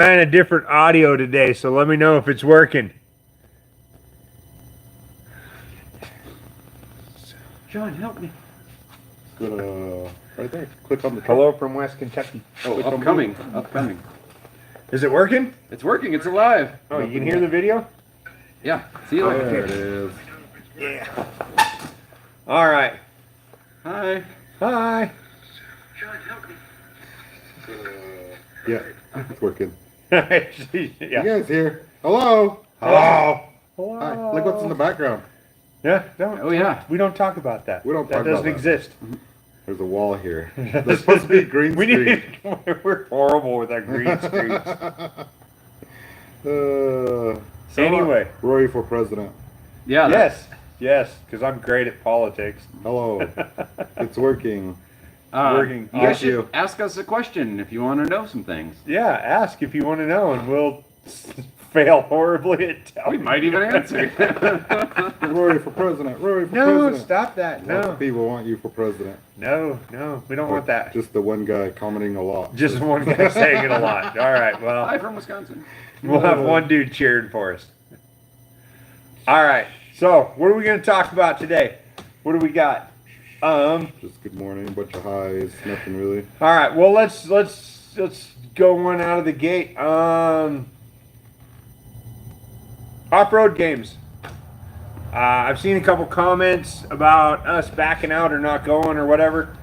trying a different audio today, so let me know if it's working. John, help me. Go to right there. Click on the truck. Hello from West Kentucky. Oh, upcoming. Upcoming. Is it working? It's working. It's alive. Oh, you can hear the video? Yeah. See you later. There it is. Yeah. All right. Hi. Hi. John, help me. Yeah, it's working. Yeah. You guys here? Hello. Hello. Hi. Look what's in the background. Yeah. Don't. Oh, yeah. We don't talk about that. We don't that talk about doesn't that. exist. There's a wall here. There's supposed to be green We screen. need. We're horrible with our green screens. Anyway. Rory for president. Yeah. Yes, because I'm great at politics. Hello. It's working. Working. You guys Thank you. should ask us a question if you want to know some things. Yeah, ask if you want to know, and we'll fail horribly at telling. We might even answer. Rory for president. Rory for No, president. stop that. Lots No, of people want you for president. no, we don't want that. Just the one guy commenting a lot. Just one guy saying it a lot. All right, Hi well, from Wisconsin. we'll have one dude cheering for us. All right, so what are we going to talk about today? What do we got? Just good morning, a bunch of highs, nothing really. All right, well, let's go one out of the gate. Off-road games. I've seen a couple comments about us backing out or not going or whatever.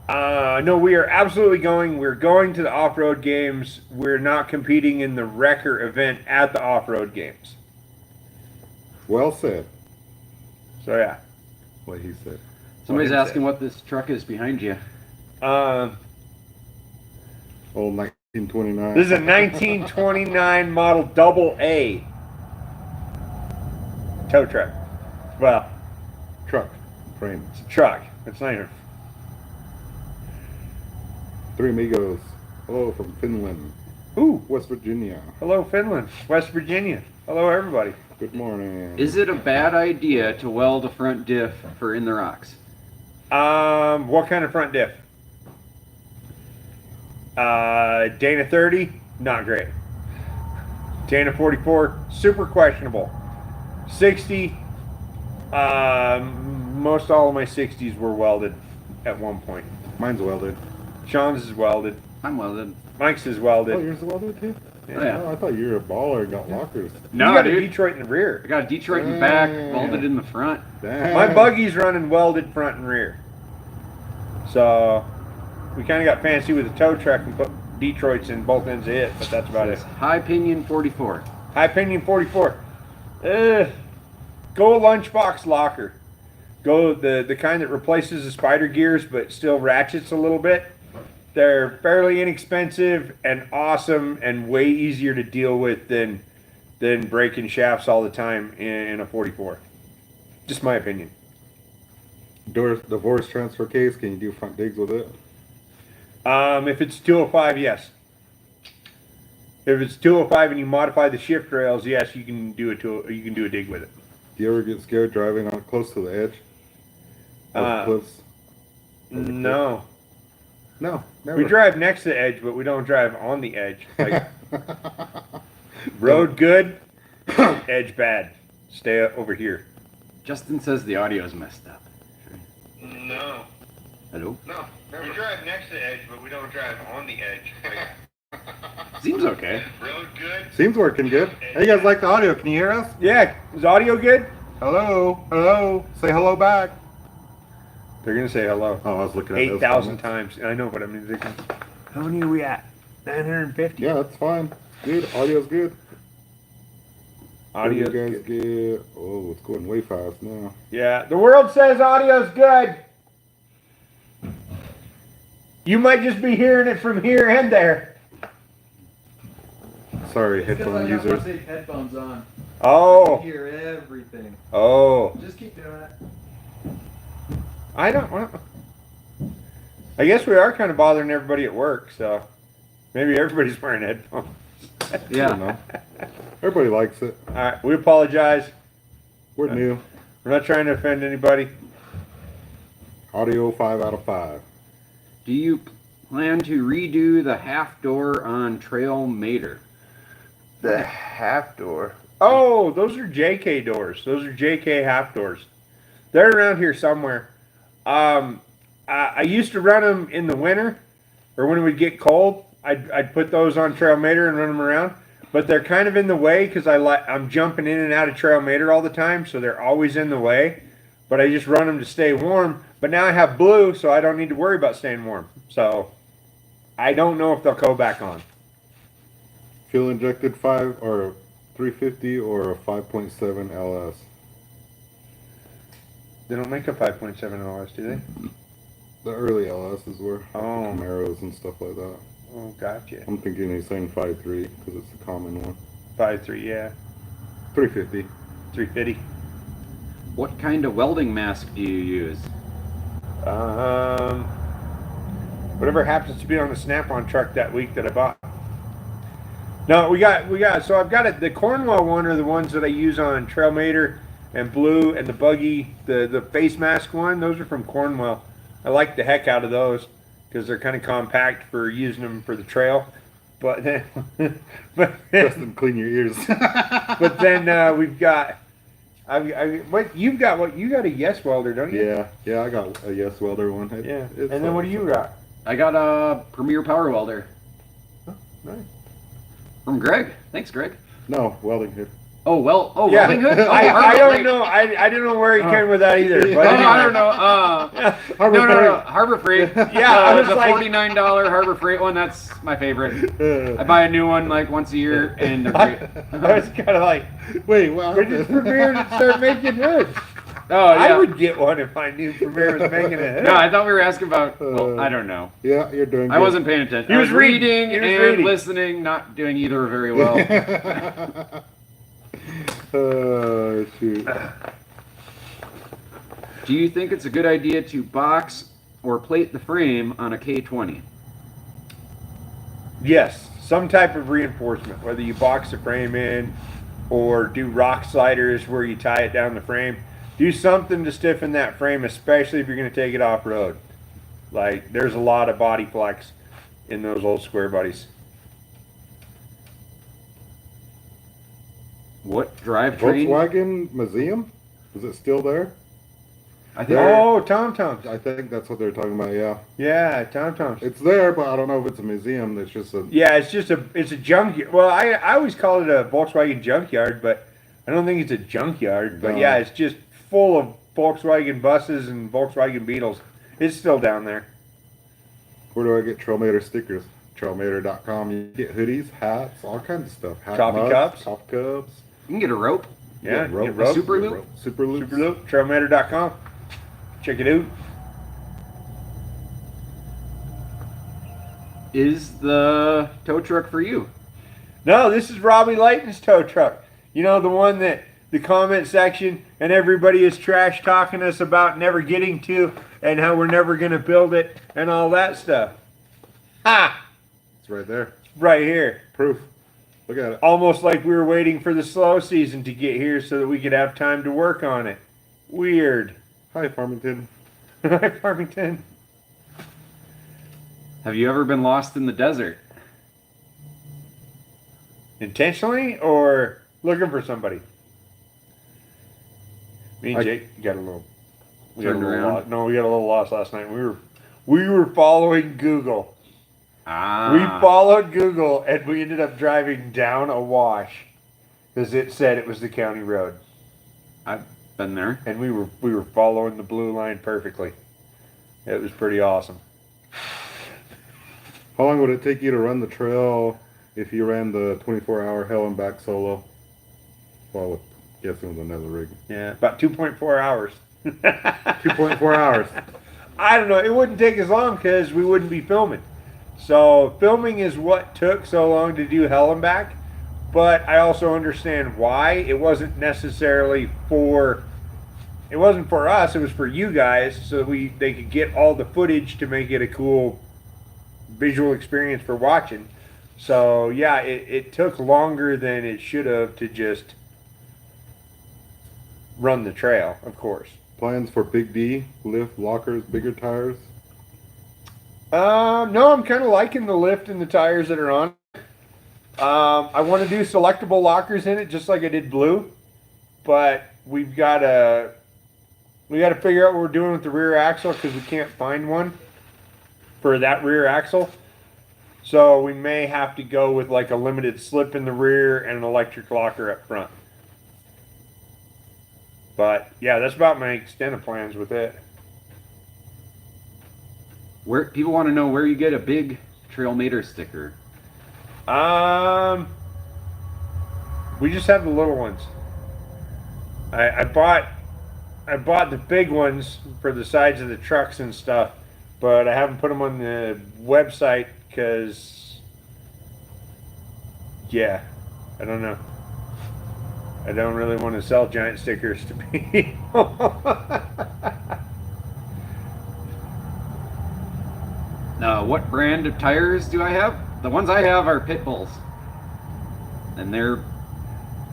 No, we are absolutely going. We're going to the off-road games. We're not competing in the Wrecker event at the off-road games. Well said. So yeah. What he said. Somebody's What is asking it? what this truck is behind you. Um, Old 1929. this is a 1929 model double A tow truck. Well, truck frame. it's a truck. It's not even. Three amigos. Hello from Finland, Ooh, West Virginia. hello Finland, West Virginia. Hello everybody. Good morning. Is it a bad idea to weld a front diff for In the Rocks? What kind of front diff? Dana 30, not great. Dana 44, super questionable. 60, most all of my 60s were welded at one point. Mine's welded. Sean's is welded. I'm welded. Mike's is Oh, welded. yours is welded too? Oh, yeah. Oh, I thought you were a baller and got lockers. No, you got a dude. Detroit in the I rear. got a Detroit in the back, Damn. welded in the front. Damn. My buggy's running welded front and rear. So we kind of got fancy with the tow truck and put Detroits in both ends of it, but that's about it. High Pinion 44. High Pinion 44. Go a lunchbox locker. Go the kind that replaces the spider gears but still ratchets a little bit. They're fairly inexpensive and awesome and way easier to deal with than breaking shafts all the time in a 44. Just my opinion. Divorce transfer case, can you do front digs with it? If it's 205, yes. If it's 205 and you modify the shift rails, yes, you can do a dig with it. Do you ever get scared driving on close to the edge? Of cliffs? No. No, never. We drive next to the edge, but we don't drive on the edge. Like road good, edge bad. Stay over here. Justin says the audio's messed up. No. Hello? No. We drive next to the edge, but we don't drive on the edge. Like, Seems okay. road good. Seems working good. Hey, you guys like the audio? Can you hear us? Yeah. Is audio good? Hello? Hello? Say hello back. They're gonna say hello. Oh, I was looking at those 8,000 comments. times. I know, but I mean, how many are we at? 950. Yeah, that's fine. Good. Audio's good. Audio's What do you good. guys get? Oh, it's going way fast now. Yeah, the world says audio's good. You might just be hearing it from here and there. Sorry, headphone users. Headphones on. Oh, Hear everything. oh. Just keep doing it. I don't. Well, I guess we are kind of bothering everybody at work, so maybe everybody's wearing headphones. I don't Yeah. know. Everybody likes it. All right, we apologize. We're new. We're not trying to offend anybody. Audio 5 out of 5. Do you plan to redo the half door on Trail Mater? The half door. Oh, those are JK doors. Those are JK half doors. They're around here somewhere. I used to run them in the winter, or when it would get cold. I'd put those on Trailmator and run them around. But they're kind of in the way because I'm jumping in and out of Trailmator all the time, so they're always in the way. But I just run them to stay warm. But now I have blue, so I don't need to worry about staying warm. So I don't know if they'll go back on. Fuel injected 5 or 350 or a 5.7 LS. They don't make a 5.7 LS, do they? The early LSs were Oh. Camaros and stuff like that. Oh, gotcha. I'm thinking he's saying 5.3 because it's a common one. 5.3, yeah. 350. 350. What kind of welding mask do you use? Whatever happens to be on the Snap-on truck that week that I bought. No, we got. So I've got it. The Cornwall one are the ones that I use on Trailmator and Blue and the Buggy. The face mask one, those are from Cornwall. I like the heck out of those because they're kind of compact for using them for the trail. But then, Justin, clean your ears. but then we've got. What you got a Yes Welder, don't you? Yeah, I got a Yes Welder one. Yeah. And then what do you got? I got a Premier Power Welder Nice. from Greg. Thanks, Greg. No, welding hood. Oh, Yeah. welding hood? Oh, I Harbor don't Freight. know. I didn't know where he came with that either. Yeah. But No, anyway. I don't know. Harbor no, Freight. Harbor Freight. Yeah, I was the like- $49 Harbor Freight one. That's my favorite. I buy a new one like once a year, and they're great. I was kind of like, Wait, what? when did Premier start making hoods? Oh I yeah. would get one if I knew Premier was making a hood. No, I thought we were asking about. Well, I don't know. Yeah, you're doing good. I wasn't paying attention. He was I was reading He was and reading. listening, not doing either very well. Oh, shoot. Do you think it's a good idea to box or plate the frame on a K20? Yes, some type of reinforcement, whether you box the frame in or do rock sliders where you tie it down the frame. Do something to stiffen that frame, especially if you're going to take it off road. Like, there's a lot of body flex in those old square bodies. What drivetrain? Volkswagen Museum? Is it still there? I think. Oh, Tom Toms. I think that's what they're talking about, yeah. Yeah, Tom Toms. It's there, but I don't know if it's a museum. It's just a... Yeah, it's a junkyard. Well, I always call it a Volkswagen junkyard, but I don't think it's a junkyard. But No. yeah, it's just full of Volkswagen buses and Volkswagen Beetles. It's still down there. Where do I get Trailmator stickers? Trailmator.com. You get hoodies, hats, all kinds of stuff. Hat Coffee mugs, cups. Coffee cups. You can get a rope. Yeah, rope, get rope. Super get Loop? rope, Super Loop. Super Loop, Trailmator.com. Check it out. Is the tow truck for you? No, this is Robbie Layton's tow truck. You know, the one that the comment section and everybody is trash talking us about never getting to and how we're never going to build it and all that stuff. Ha! It's right there. Right here. Proof. Look at it. Almost like we were waiting for the slow season to get here so that we could have time to work on it. Weird. Hi, Farmington. Hi, Farmington. Have you ever been lost in the desert? Intentionally or looking for somebody? Me and I- Jake got a little. We got a Turned little around? lost. No, we got a little lost last night. We were following Google. Ah. We followed Google and we ended up driving down a wash because it said it was the county road, I've been there. and we were following the blue line perfectly. It was pretty awesome. How long would it take you to run the trail if you ran the 24-hour hell and back solo? Well, guessing with another rig. Yeah, about 2.4 hours. 2.4 hours. I don't know. It wouldn't take as long because we wouldn't be filming. So filming is what took so long to do Hell and Back. But I also understand why. It wasn't necessarily for. It wasn't for us. It was for you guys, so they could get all the footage to make it a cool visual experience for watching. So yeah, it took longer than it should have to just run the trail. Of course. Plans for Big D, lift, lockers, bigger tires. No, I'm kind of liking the lift and the tires that are on. I want to do selectable lockers in it, just like I did blue, but we got to figure out what we're doing with the rear axle because we can't find one for that rear axle. So we may have to go with like a limited slip in the rear and an electric locker up front. But yeah, that's about my extent of plans with it. Where people want to know where you get a big Trailmater sticker. We just have the little ones. I bought the big ones for the sides of the trucks and stuff, but I haven't put them on the website because, yeah, I don't know. I don't really want to sell giant stickers to people. What brand of tires do I have? The ones I have are Pit Bulls, and they're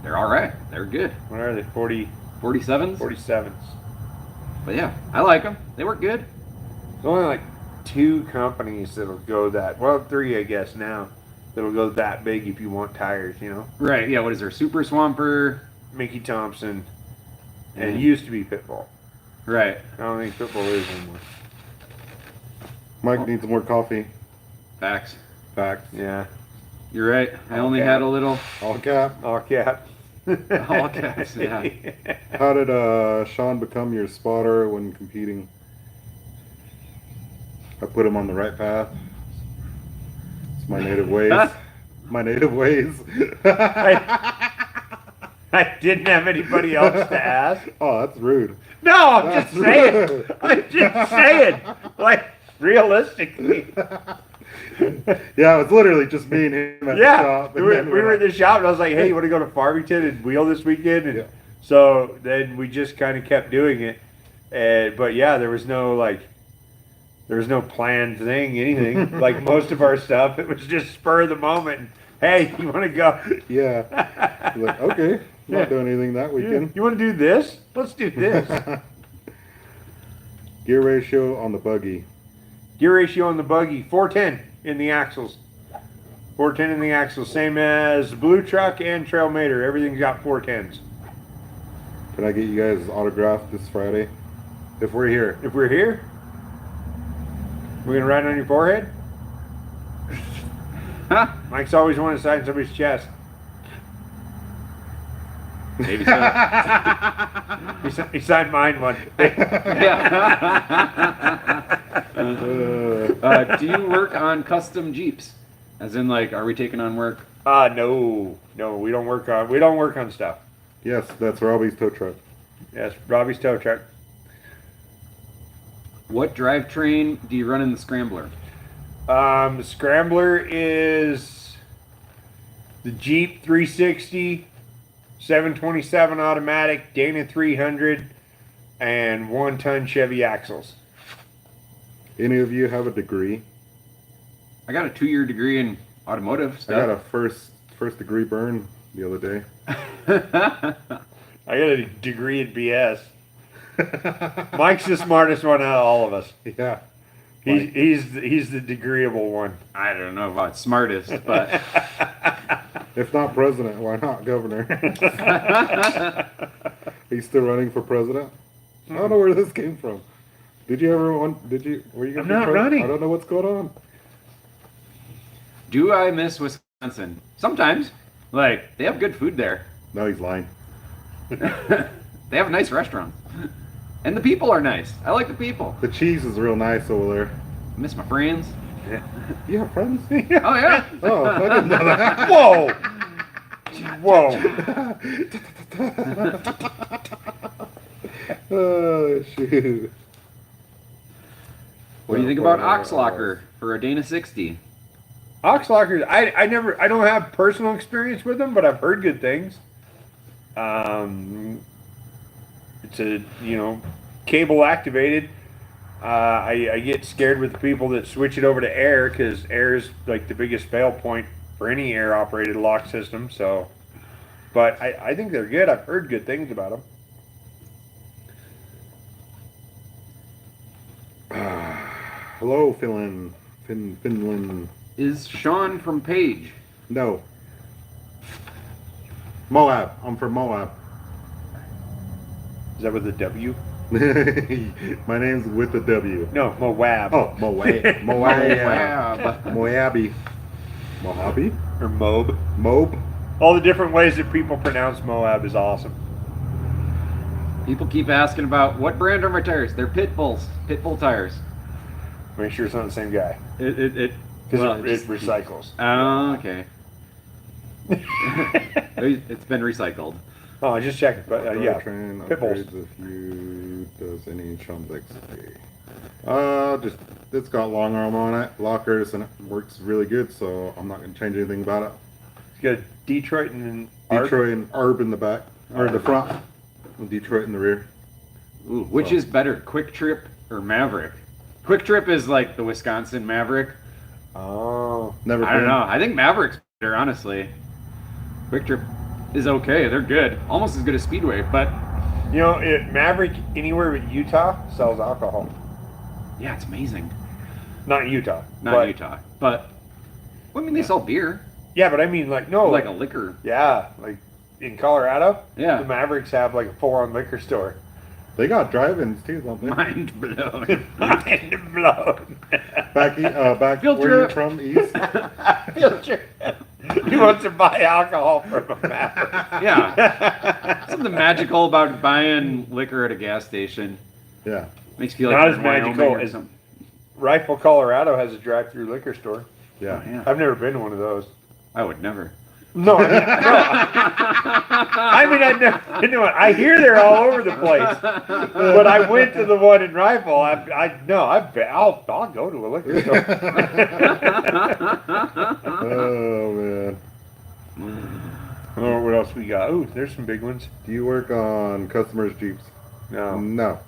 all right. They're good. What are they? 47s. 47s. But yeah, I like them. They work good. There's only like 2 companies that'll go that. Well, 3 I guess now. That'll go that big if you want tires. You know, Right. Yeah. What is there? Super Swamper. Mickey Thompson, and it Mhm. used to be Pitbull. Right. I don't think Pitbull is anymore. Mike needs more coffee. Facts. Facts. Yeah. You're right. I only Okay. had a little. All cap. All cap. All caps, yeah. How did Sean become your spotter when competing? I put him on the right path. It's my native ways. My native ways. I didn't have anybody else to ask. Oh, that's rude. No, I'm just That's saying. rude. I'm just saying. Like, realistically. Yeah, it's literally just me and him at the Yeah. shop. We and were, then we were at the shop, and I was like, hey, you want to go to Farmington and wheel this weekend? And Yeah. so then we just kind of kept doing it. But yeah, there was no, like, there was no planned thing, anything. Like most of our stuff, it was just spur of the moment. Hey, you want to go? Yeah. He's like, okay, I'm Yeah. not doing anything that weekend. You want to do this? Let's do this. Gear ratio on the buggy. Gear ratio on the buggy, 410 in the axles. 410 in the axles, same as Blue Truck and Trailmater. Everything's got 410s. Can I get you guys autograph this Friday? If we're here. If we're here, we're gonna write on your forehead. Mike's always wanted to sign somebody's chest. Maybe so. He signed mine one. Yeah. Do you work on custom Jeeps? As in, like, are we taking on work? No, we don't work on stuff. Yes, that's Robbie's tow truck. Yes, Robbie's tow truck. What drivetrain do you run in the Scrambler? The Scrambler is the Jeep 360, 727 automatic, Dana 300, and 1-ton Chevy axles. Any of you have a degree? I got a 2-year degree in automotive I got stuff. a first degree burn the other day. I got a degree in BS. Mike's the smartest one out of all of us. Yeah. He's the degreeable one. I don't know about smartest, but If not president, why not governor? He's still running for president? I don't know where this came from. Were you gonna I'm be not running. I don't know what's going on. do I miss Wisconsin? Sometimes. Like, they have good food there. No, he's lying. They have nice restaurants. And the people are nice. I like the people. The cheese is real nice over there. I miss my friends. You have friends? Oh, yeah. Oh, I didn't know that. Whoa! Oh, shoot. What do you think about Oxlocker for a Dana 60? Oxlockers, I don't have personal experience with them, but I've heard good things. It's a, cable activated. I get scared with the people that switch it over to air because air is like the biggest fail point for any air operated lock system. So, but I think they're good. I've heard good things about them. Hello, Finland. Finland. Is Sean from Page? No. Moab. I'm from Moab. Is that with a W? My name's with a W. No, Moab. Oh, Moab. Moab. Wow. Moabi. Mojave? Or Moab. Moab? All the different ways that people pronounce Moab is awesome. People keep asking about what brand are my tires? They're Pitbulls. Pitbull tires. Make sure it's not the same guy. Because Because it recycles. Oh, okay. It's been recycled. Oh, just checking. But yeah, Train Pitbulls. upgrades if you does any chums XP. Just it's got long arm on it, lockers, and it works really good. So I'm not gonna change anything about it. It's got Detroit and Arp. Detroit and Arb in the back or the front, and Detroit in the rear. Ooh, which is better, Quick Trip or Maverick? Quick Trip is like the Wisconsin Maverick. Oh, Never. I don't been. know. I think Maverick's better, honestly. Quick Trip is okay. They're good. Almost as good as Speedway, but you know, Maverick anywhere but Utah sells alcohol. yeah, it's amazing. Not in Utah. Not but, Utah. But, well, I mean, they sell beer. Yeah, but I mean, like no, Like a liquor. yeah, like in Colorado, Yeah. the Mavericks have like a full-on liquor store. They got drive-ins too, don't they? Mind blown. Mind blown. Back Field where trip. you're from, east. Field trip. He wants to buy alcohol from a Maverick. Yeah. Something magical about buying liquor at a gas station. Yeah. Makes you feel like Not you're as in Wyoming magical or as- something. Rifle, Colorado has a drive-through liquor store. Yeah. Oh, yeah. I've never been to one of those. I would never. No, I mean, I've never been to one. I hear they're all over the place, but I went to the one in Rifle. I'll go to a liquor store. Oh man. Oh, what else we got? Oh, there's some big ones. Do you work on customers' Jeeps? No, No.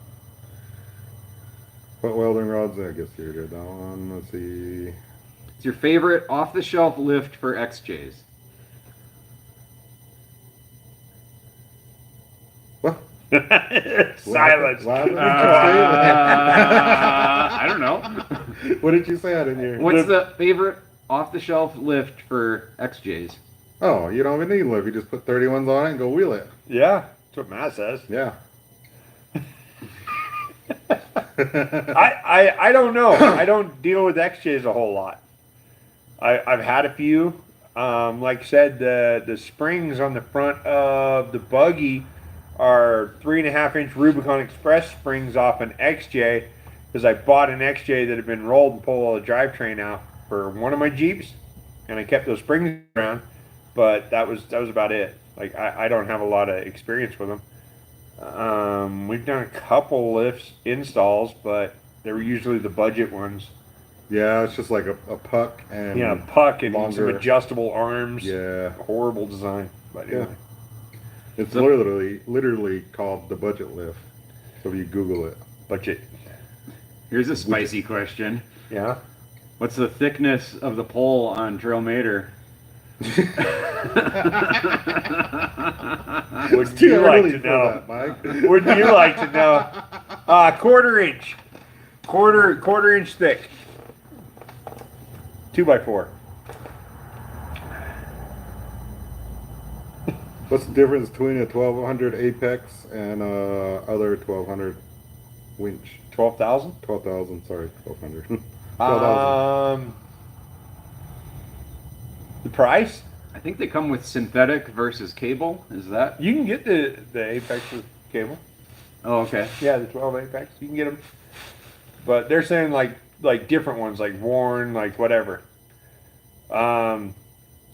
What welding rods? I guess you did that one. Let's see. It's your favorite off-the-shelf lift for XJs. What? silence. What? I don't know. What did you say? I didn't hear. What's the favorite off-the-shelf lift for XJs? Oh, you don't even need lift. You just put 31s on it and go wheel it. Yeah, that's what Matt says. Yeah. I don't know. I don't deal with XJs a whole lot. I've had a few. Like I said, the springs on the front of the buggy are 3.5-inch Rubicon Express springs off an XJ because I bought an XJ that had been rolled and pulled all the drivetrain out for one of my Jeeps, and I kept those springs around. But that was about it. Like I don't have a lot of experience with them. We've done a couple lifts installs, but they were usually the budget ones. Yeah, it's just like a puck and Yeah, puck and some longer. adjustable arms. Yeah. Horrible design. But Yeah. anyway. It's literally called the budget lift. So if you Google it. Budget. Here's a spicy question. Yeah. What's the thickness of the pole on Trail Mater? Would you like to for know? that, Mike. Would you like to know? Quarter-inch. Quarter-inch thick. 2x4. What's the difference between a 1200 Apex and other 1200 winch? 12,000? 12,000, sorry, 1200. 12,000. The price? I think they come with synthetic versus cable. Is that? You can get the Apex with cable. Oh, okay. Yeah, the 12 Apex. You can get them. But they're saying like different ones, like Warren, like whatever. A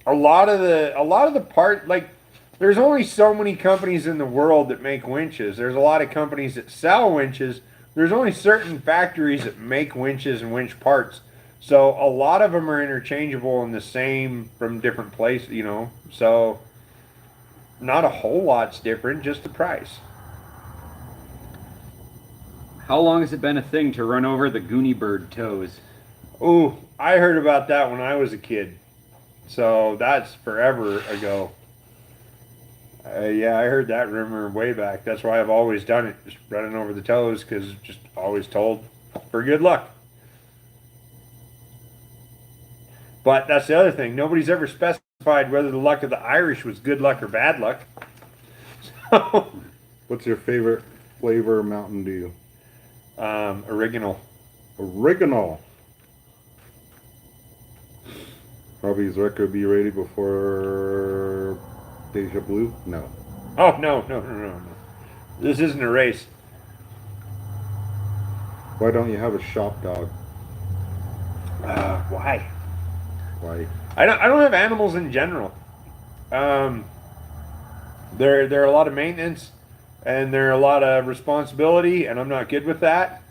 lot of the part, like, there's only so many companies in the world that make winches. There's a lot of companies that sell winches. There's only certain factories that make winches and winch parts. So a lot of them are interchangeable and the same from different places, you know. So not a whole lot's different, just the price. How long has it been a thing to run over the Goonie Bird toes? Ooh, I heard about that when I was a kid. So that's forever ago. Yeah, I heard that rumor way back. That's why I've always done it, just running over the toes, because just always told for good luck. But that's the other thing. Nobody's ever specified specified whether the luck of the Irish was good luck or bad luck. So, What's your favorite flavor of Mountain Dew? original. Oregano. Robbie's record be ready before Deja Blue? No. Oh, no. This isn't a race. Why don't you have a shop dog? Why? Why? I don't have animals in general. They're a lot of maintenance, and they're a lot of responsibility, and I'm not good with that.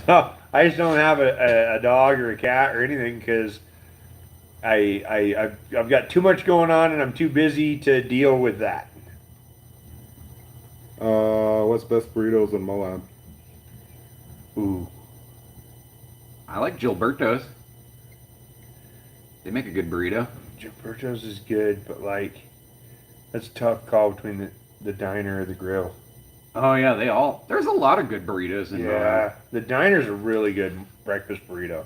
So I just don't have a dog or a cat or anything because I've got too much going on, and I'm too busy to deal with that. What's best burritos in Moab? Ooh. I like Gilberto's. They make a good burrito. Gilberto's is good, but like that's a tough call between the diner or the grill. Oh yeah, there's a lot of good burritos in Yeah, the diner's a really good breakfast burrito.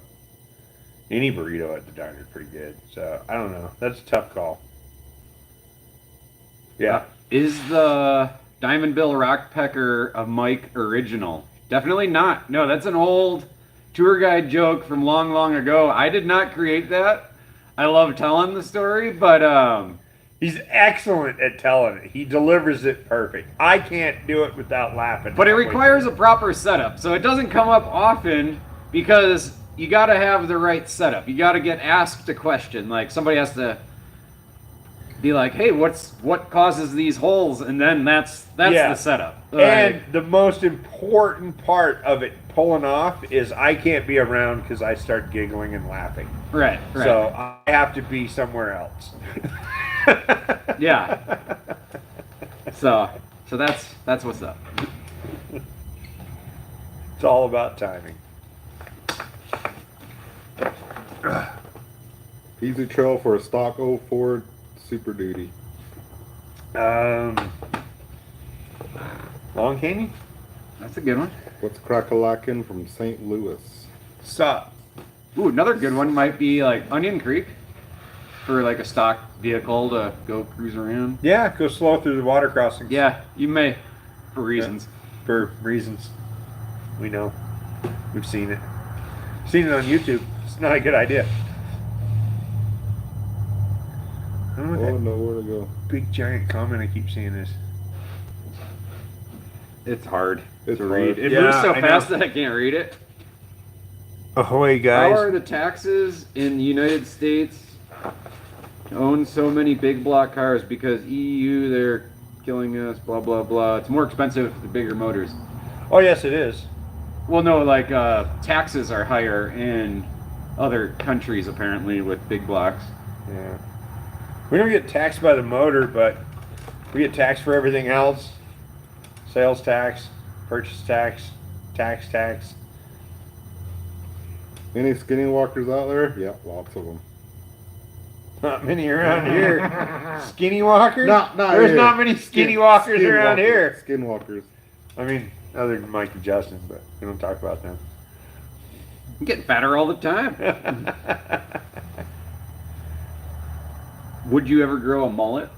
Any burrito at the diner is pretty good. So I don't know. That's a tough call. Yeah. Is the Diamond Bill Rockpecker a Mike original? Definitely not. No, that's an old tour guide joke from long, long ago. I did not create that. I love telling the story, but He's excellent at telling it. He delivers it perfect. I can't do it without laughing. but it requires a proper setup. So it doesn't come up often because you got to have the right setup. You got to get asked a question. Like somebody has to be like, "Hey, what causes these holes?" And then that's Yeah. the setup. And the most important part of it pulling off is I can't be around because I start giggling and laughing. right. So I have to be somewhere else. Yeah. So that's what's up. It's all about timing. Easy trail for a stock 04 Super Duty. Long Canyon? That's a good one. What's crack-a-lackin' from St. Louis? Sup? Ooh, another good one might be like Onion Creek for like a stock vehicle to go cruise around. Yeah, go slow through the water crossings. Yeah, you may for reasons. For reasons we know. We've seen it. Seen it on YouTube. It's not a good idea. I don't know what Oh, that no, where to go? big giant comment I keep seeing this. It's hard It's to hard. read. It Yeah, moves so I know. fast that I can't read it. Ahoy, How are the taxes in the United States to own so many big block cars? Because EU, they're killing us, blah, blah, blah. It's more expensive for the bigger motors. Oh, yes, it is. Well, no, like taxes are higher in other countries, apparently, with big blocks. Yeah. We don't get taxed by the motor, but we get taxed for everything else. Sales tax, purchase tax, tax. Any skinny walkers out there? Yeah, lots of them. Not many around here. Skinny walkers? Not There's here. not many skinny walkers around here. Skinwalkers. I mean, other than Mike and Justin, but we don't talk about them. I'm getting fatter all the time. Would you ever grow a mullet?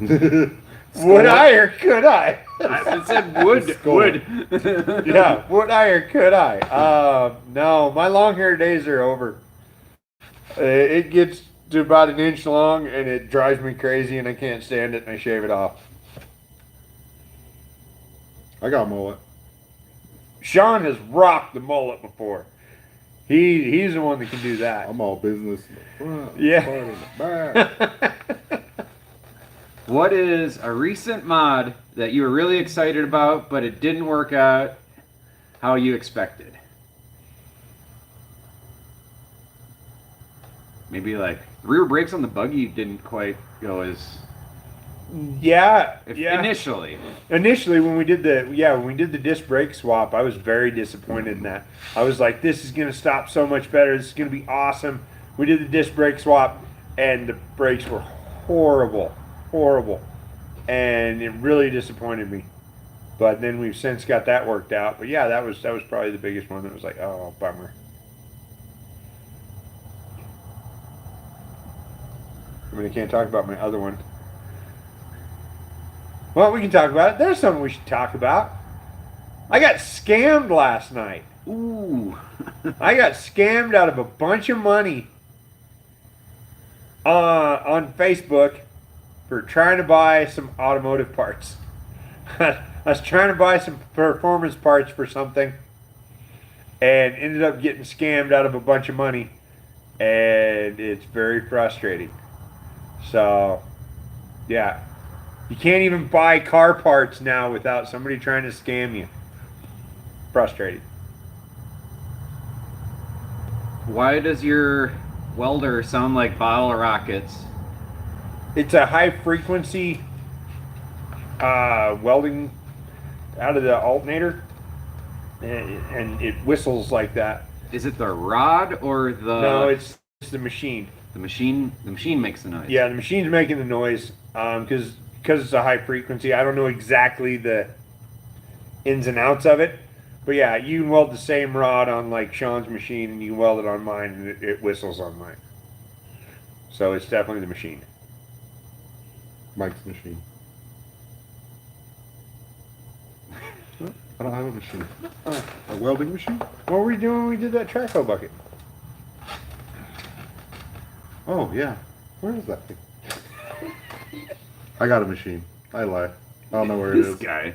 Would I or could I? I said would. Skull. Would. Yeah, would I or could I? No, my long hair days are over. It gets to about an inch long and it drives me crazy and I can't stand it and I shave it off. I got a mullet. Sean has rocked the mullet before. He's the one that can do that. I'm all business. Front, Yeah. part in the back. What is a recent mod that you were really excited about, but it didn't work out how you expected? Maybe like rear brakes on the buggy didn't quite go as Yeah. initially. Initially, when we did the disc brake swap, I was very disappointed in that. I was like, this is gonna stop so much better. This is gonna be awesome. We did the disc brake swap, and the brakes were horrible, and it really disappointed me. But then we've since got that worked out. But yeah, that was probably the biggest one that was like, oh, bummer. I mean, I can't talk about my other one. Well, we can talk about it. There's something we should talk about. I got scammed last night. Ooh. I got scammed out of a bunch of money on Facebook for trying to buy some automotive parts. I was trying to buy some performance parts for something and ended up getting scammed out of a bunch of money, and it's very frustrating. So, yeah. You can't even buy car parts now without somebody trying to scam you. Frustrating. Why does your welder sound like Bottle of Rockets? It's a high frequency welding out of the alternator, and it whistles like that. Is it the rod or the? No, it's the machine. the machine. The machine makes the noise. Yeah, the machine's making the noise because it's a high frequency. I don't know exactly the ins and outs of it, but yeah, you can weld the same rod on like Sean's machine, and you can weld it on mine, and it whistles on mine. So it's definitely the machine. Mike's machine. I don't have a machine. A welding machine? What were we doing when we did that Traco bucket? Oh, yeah. Where is that thing? I got a machine. I lie. I don't know where it This is. guy.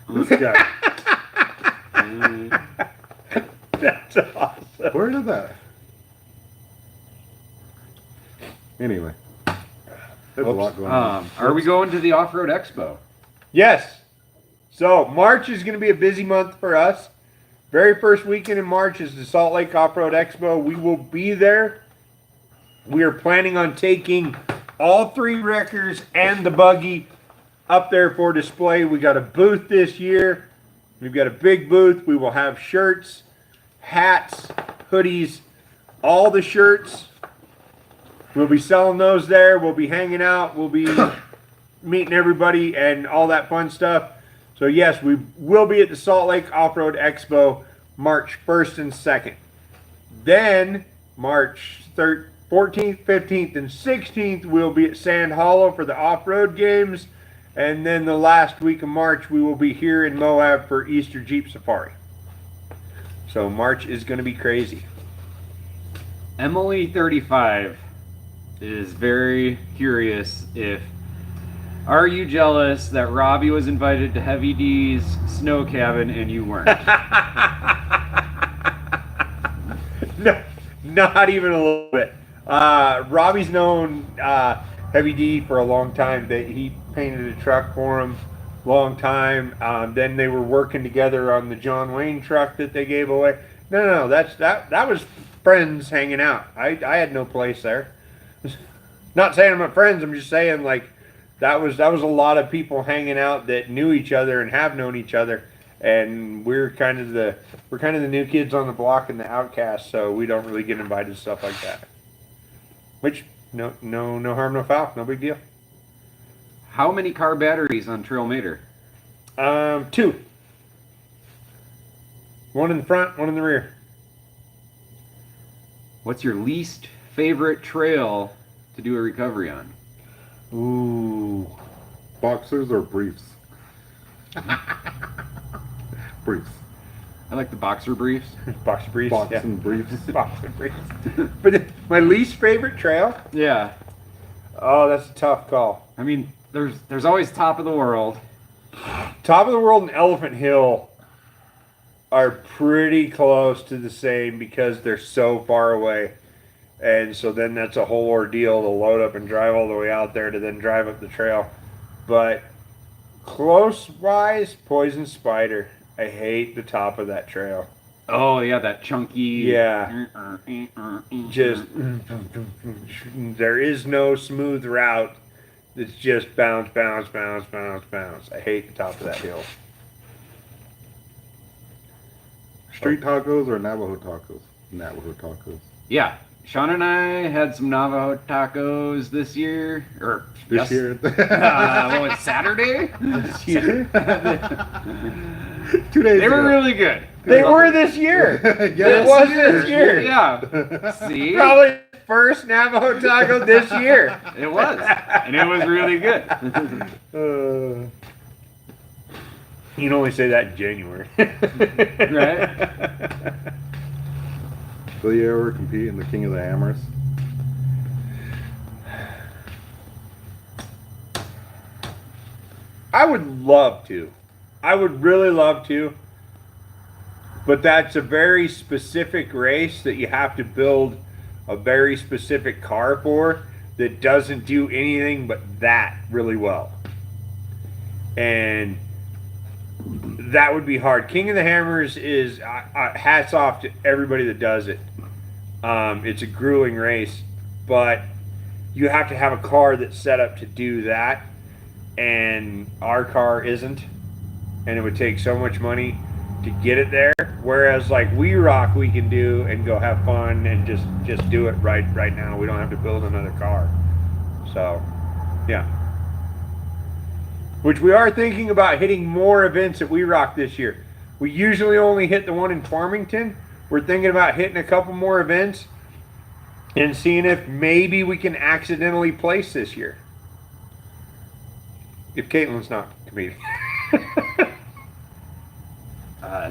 This guy. That's awesome. Where is that? Anyway. There's a lot going on. Are we going to the Off-Road Expo? Yes. So March is going to be a busy month for us. Very first weekend in March is the Salt Lake Off-Road Expo. We will be there. We are planning on taking all three wreckers and the buggy up there for display. We got a booth this year. We've got a big booth. We will have shirts, hats, hoodies, all the shirts. We'll be selling those there. We'll be hanging out. We'll be meeting everybody and all that fun stuff. So yes, we will be at the Salt Lake Off-Road Expo March 1st and 2nd. Then March 14th, 15th, and 16th we'll be at Sand Hollow for the off-road games. And then the last week of March we will be here in Moab for Easter Jeep Safari. So March is going to be crazy. Emily35 is very curious if are you jealous that Robbie was invited to Heavy D's snow cabin and you weren't? No, not even a little bit. Robbie's known Heavy D for a long time. He painted a truck for him long time. Then they were working together on the John Wayne truck that they gave away. No, that was friends hanging out. I had no place there. Not saying I'm not friends. I'm just saying like that was a lot of people hanging out that knew each other and have known each other. And we're kind of the new kids on the block and the outcasts, so we don't really get invited to stuff like that. Which no harm, no foul, no big deal. How many car batteries on Trailmater? 2. One in the front, one in the rear. What's your least favorite trail to do a recovery on? Ooh. Boxers or briefs? Briefs. I like the boxer briefs. Boxer briefs. Boxing briefs. Boxer briefs. But my least favorite trail? Yeah. Oh, that's a tough call. I mean, there's always Top of the World. Top of the World and Elephant Hill are pretty close to the same because they're so far away. And so then that's a whole ordeal to load up and drive all the way out there to then drive up the trail. But close-wise, Poison Spider. I hate the top of that trail. Oh yeah, that chunky. Yeah. Just there is no smooth route. It's just bounce, bounce, bounce, bounce, bounce. I hate the top of that hill. Street tacos or Navajo tacos? Navajo tacos. Yeah. Sean and I had some Navajo tacos this year, or This year. what was it, Saturday? This year? 2 days They were ago. really good. They were this year. Yes. It was this year. Yeah. See? Probably first Navajo taco this year. It was, and it was really good. You can only say that in January. Right? Will you ever compete in the King of the Hammers? I would love to. I would really love to. But that's a very specific race that you have to build a very specific car for that doesn't do anything but that really well. And that would be hard. King of the Hammers is hats off to everybody that does it. It's a grueling race, but you have to have a car that's set up to do that, and our car isn't, and it would take so much money to get it there. Whereas like We Rock, we can do and go have fun and just do it right now. We don't have to build another car. So, yeah. Which we are thinking about hitting more events at We Rock this year. We usually only hit the one in Farmington. We're thinking about hitting a couple more events and seeing if maybe we can accidentally place this year. If Caitlin's not competing.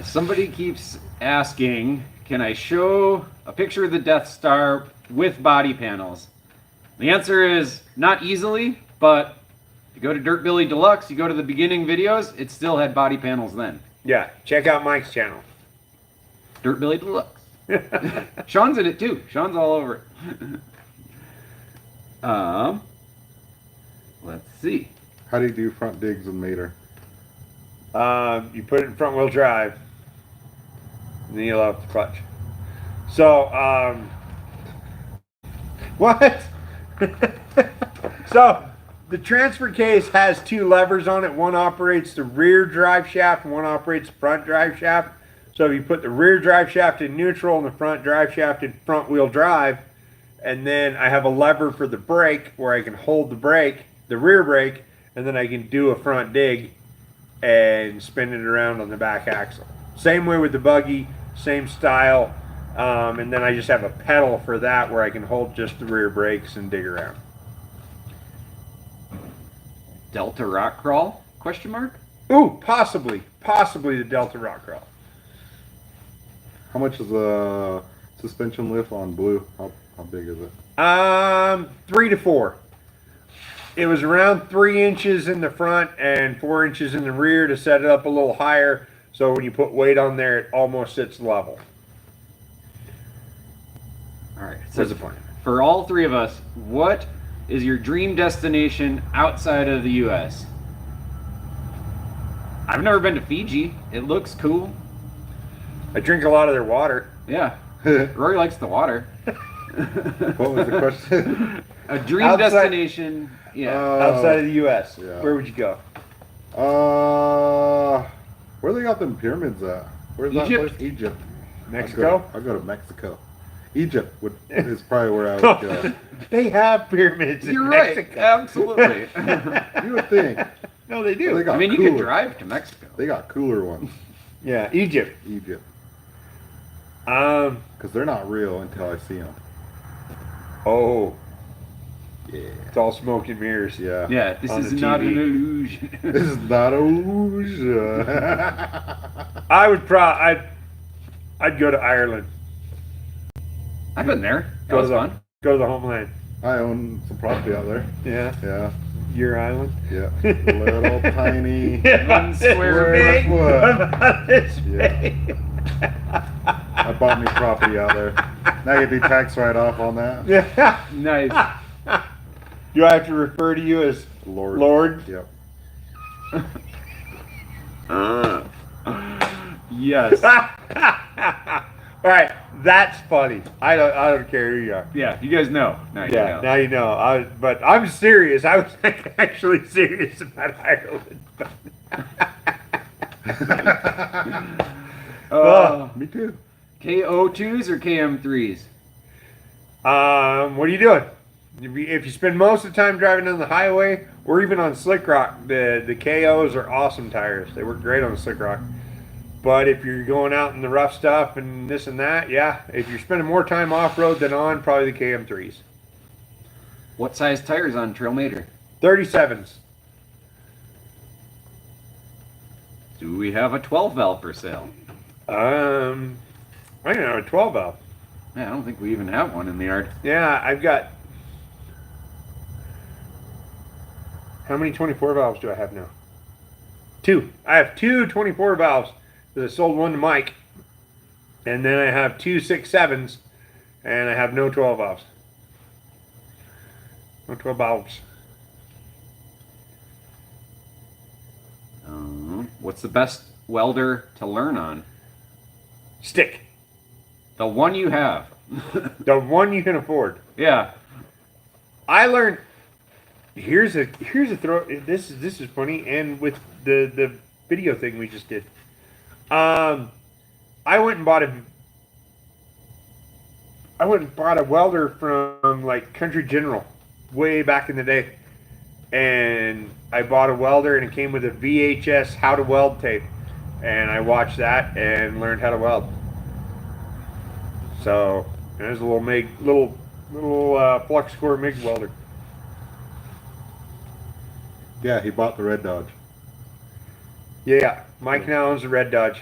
Somebody keeps asking, can I show a picture of the Death Star with body panels? The answer is not easily, but if you go to Dirt Billy Deluxe, you go to the beginning videos, it still had body panels then. Yeah, check out Mike's channel. Dirt Billy Deluxe. Sean's in it too. Sean's all over it. Let's see. How do you do front digs with Mater? You put it in front wheel drive, and then you'll have the clutch. So, what? So, the transfer case has two levers on it. One operates the rear drive shaft, and one operates the front drive shaft. So, if you put the rear drive shaft in neutral and the front drive shaft in front wheel drive, and then I have a lever for the brake where I can hold the brake, the rear brake, and then I can do a front dig and spin it around on the back axle. Same way with the buggy, same style, and then I just have a pedal for that where I can hold just the rear brakes and dig around. Delta Rock Crawl? Question mark? Ooh, possibly the Delta Rock Crawl. How much is the suspension lift on Blue? How big is it? 3 to 4. It was around 3 inches in the front and 4 inches in the rear to set it up a little higher. So when you put weight on there, it almost sits level. All right. So Where's the point? for all three of us, what is your dream destination outside of the U.S.? I've never been to Fiji. It looks cool. I drink a lot of their water. Yeah. Rory likes the water. What was the question? A dream Outside- destination. Yeah. Outside of the U.S., yeah. where would you go? Where they got them pyramids at? Where's that Egypt. place? Egypt. Mexico? I'll go to Mexico. Egypt is probably where I would go. They have pyramids in You're right. Mexico. Absolutely. You would think. No, they do. They got I mean, you cooler. could drive to Mexico. They got cooler ones. Yeah, Egypt. Egypt. Um. Because they're not real until I see them. Oh, Yeah. it's all smoke and mirrors. Yeah. Yeah, this On is the not TV. an illusion. This is not a illusion. I would I'd go to Ireland. I've been there. That Go was to the, fun. Go to the homeland. I own some property out there. Yeah, Yeah. your island. Yeah. Little tiny. One square big. foot. About this Yeah. big. I bought me property out there. Now you do tax write off on that. Yeah. Nice. Do I have to refer to you as Lord. Lord? Yep. Yes. All right, that's funny. I don't care who you are. Yeah, you guys know. Now you Yeah, know. now you know. But I'm serious. I was actually serious about Ireland. Me too. KO2s or KM3s? What are you doing? If you spend most of the time driving on the highway or even on Slick Rock, the KOs are awesome tires. They work great on the Slick Rock. But if you're going out in the rough stuff and this and that, yeah. If you're spending more time off road than on, probably the KM3s. What size tires on Trailmator? 37s. Do we have a 12 valve for sale? I don't know, a 12 valve. Yeah, I don't think we even have one in the yard. Yeah, I've got. How many 24 valves do I have now? 2. I have 2 24 valves. I sold one to Mike. And then I have 2 6.7s. And I have no 12 valves. No 12 valves. What's the best welder to learn on? Stick. The one you have. The one you can afford. Yeah. I learned. Here's a throw. This is funny, and with the video thing we just did. I went and bought a welder from like Country General way back in the day, and I bought a welder and it came with a VHS how to weld tape, and I watched that and learned how to weld. So there's a little flux core MIG welder. Yeah, he bought the Red Dodge. Yeah, Mike now owns a Red Dodge.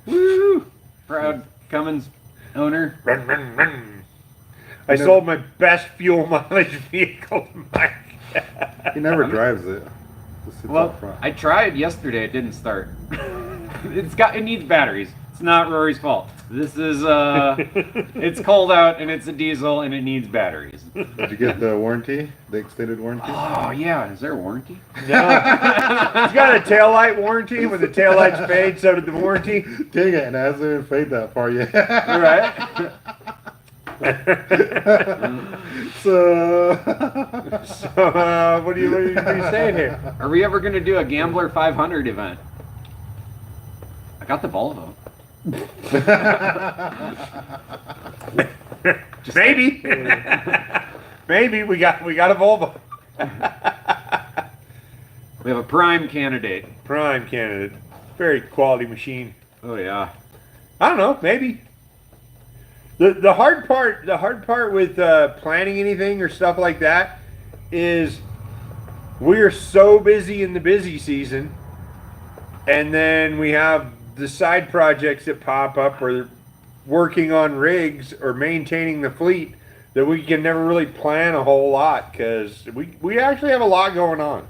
Woo! Proud Cummins owner. Run, run, run. I sold my best fuel mileage vehicle to Mike. He never drives it. Just sits Well, up front. I tried yesterday. It didn't start. It needs batteries. It's not Rory's fault. This is it's cold out and it's a diesel and it needs batteries. Did you get the warranty? The extended warranty? Oh yeah, is there a warranty? No. He's got a taillight warranty. When the taillights fade, so did the warranty. Dang it, and it hasn't even fade that far yet. Right? So, What are you saying here? Are we ever gonna do a Gambler 500 event? I got the Volvo. Maybe. Maybe we got a Volvo. We have a prime candidate. Prime candidate. Very quality machine. Oh yeah. I don't know. Maybe. The hard part with planning anything or stuff like that is we're so busy in the busy season, and then we have the side projects that pop up or working on rigs or maintaining the fleet that we can never really plan a whole lot because we actually have a lot going on.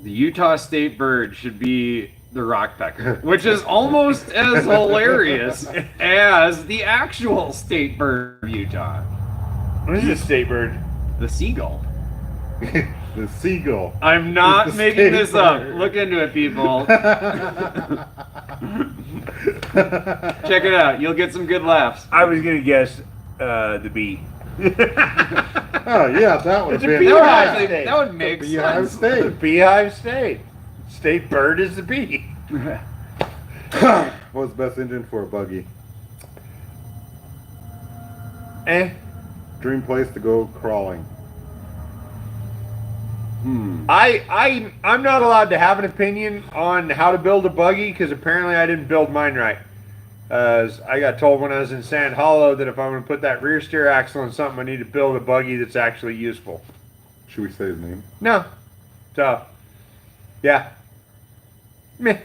The Utah State bird should be the rockpecker, which is almost as hilarious as the actual state bird of Utah, What is this state bird? the seagull. the seagull. I'm not It's the making state this up. bird. Look into it, people. Check it out. You'll get some good laughs. I was gonna guess the bee. Oh yeah, that would It's have a been beehive Actually, state. that would make Beehive sense. State. Beehive state. State bird is the bee. What's the best engine for a buggy? Eh. Dream place to go crawling. I'm not allowed to have an opinion on how to build a buggy because apparently I didn't build mine right. I got told when I was in Sand Hollow that if I'm going to put that rear steer axle on something, I need to build a buggy that's actually useful. Should we say his name? No. So, yeah. Meh.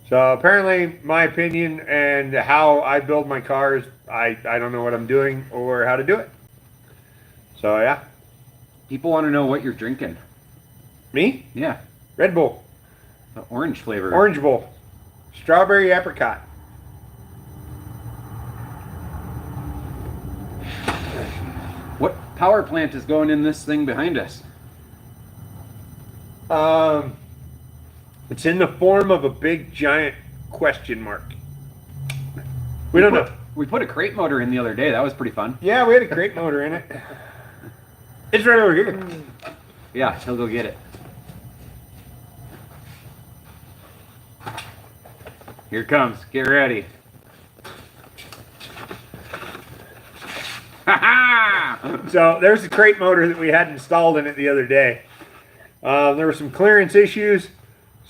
So apparently my opinion and how I build my cars, I don't know what I'm doing or how to do it. So yeah. People want to know what you're drinking. Me? Yeah, Red Bull. the orange flavor. Orange Bowl. Strawberry apricot. What power plant is going in this thing behind us? It's in the form of a big giant question mark. We don't know. We put a crate motor in the other day. That was pretty fun. Yeah, we had a crate motor in it. It's right over here. Yeah, he'll go get it. Here it comes. Get ready. Ha ha! So there's the crate motor that we had installed in it the other day. There were some clearance issues,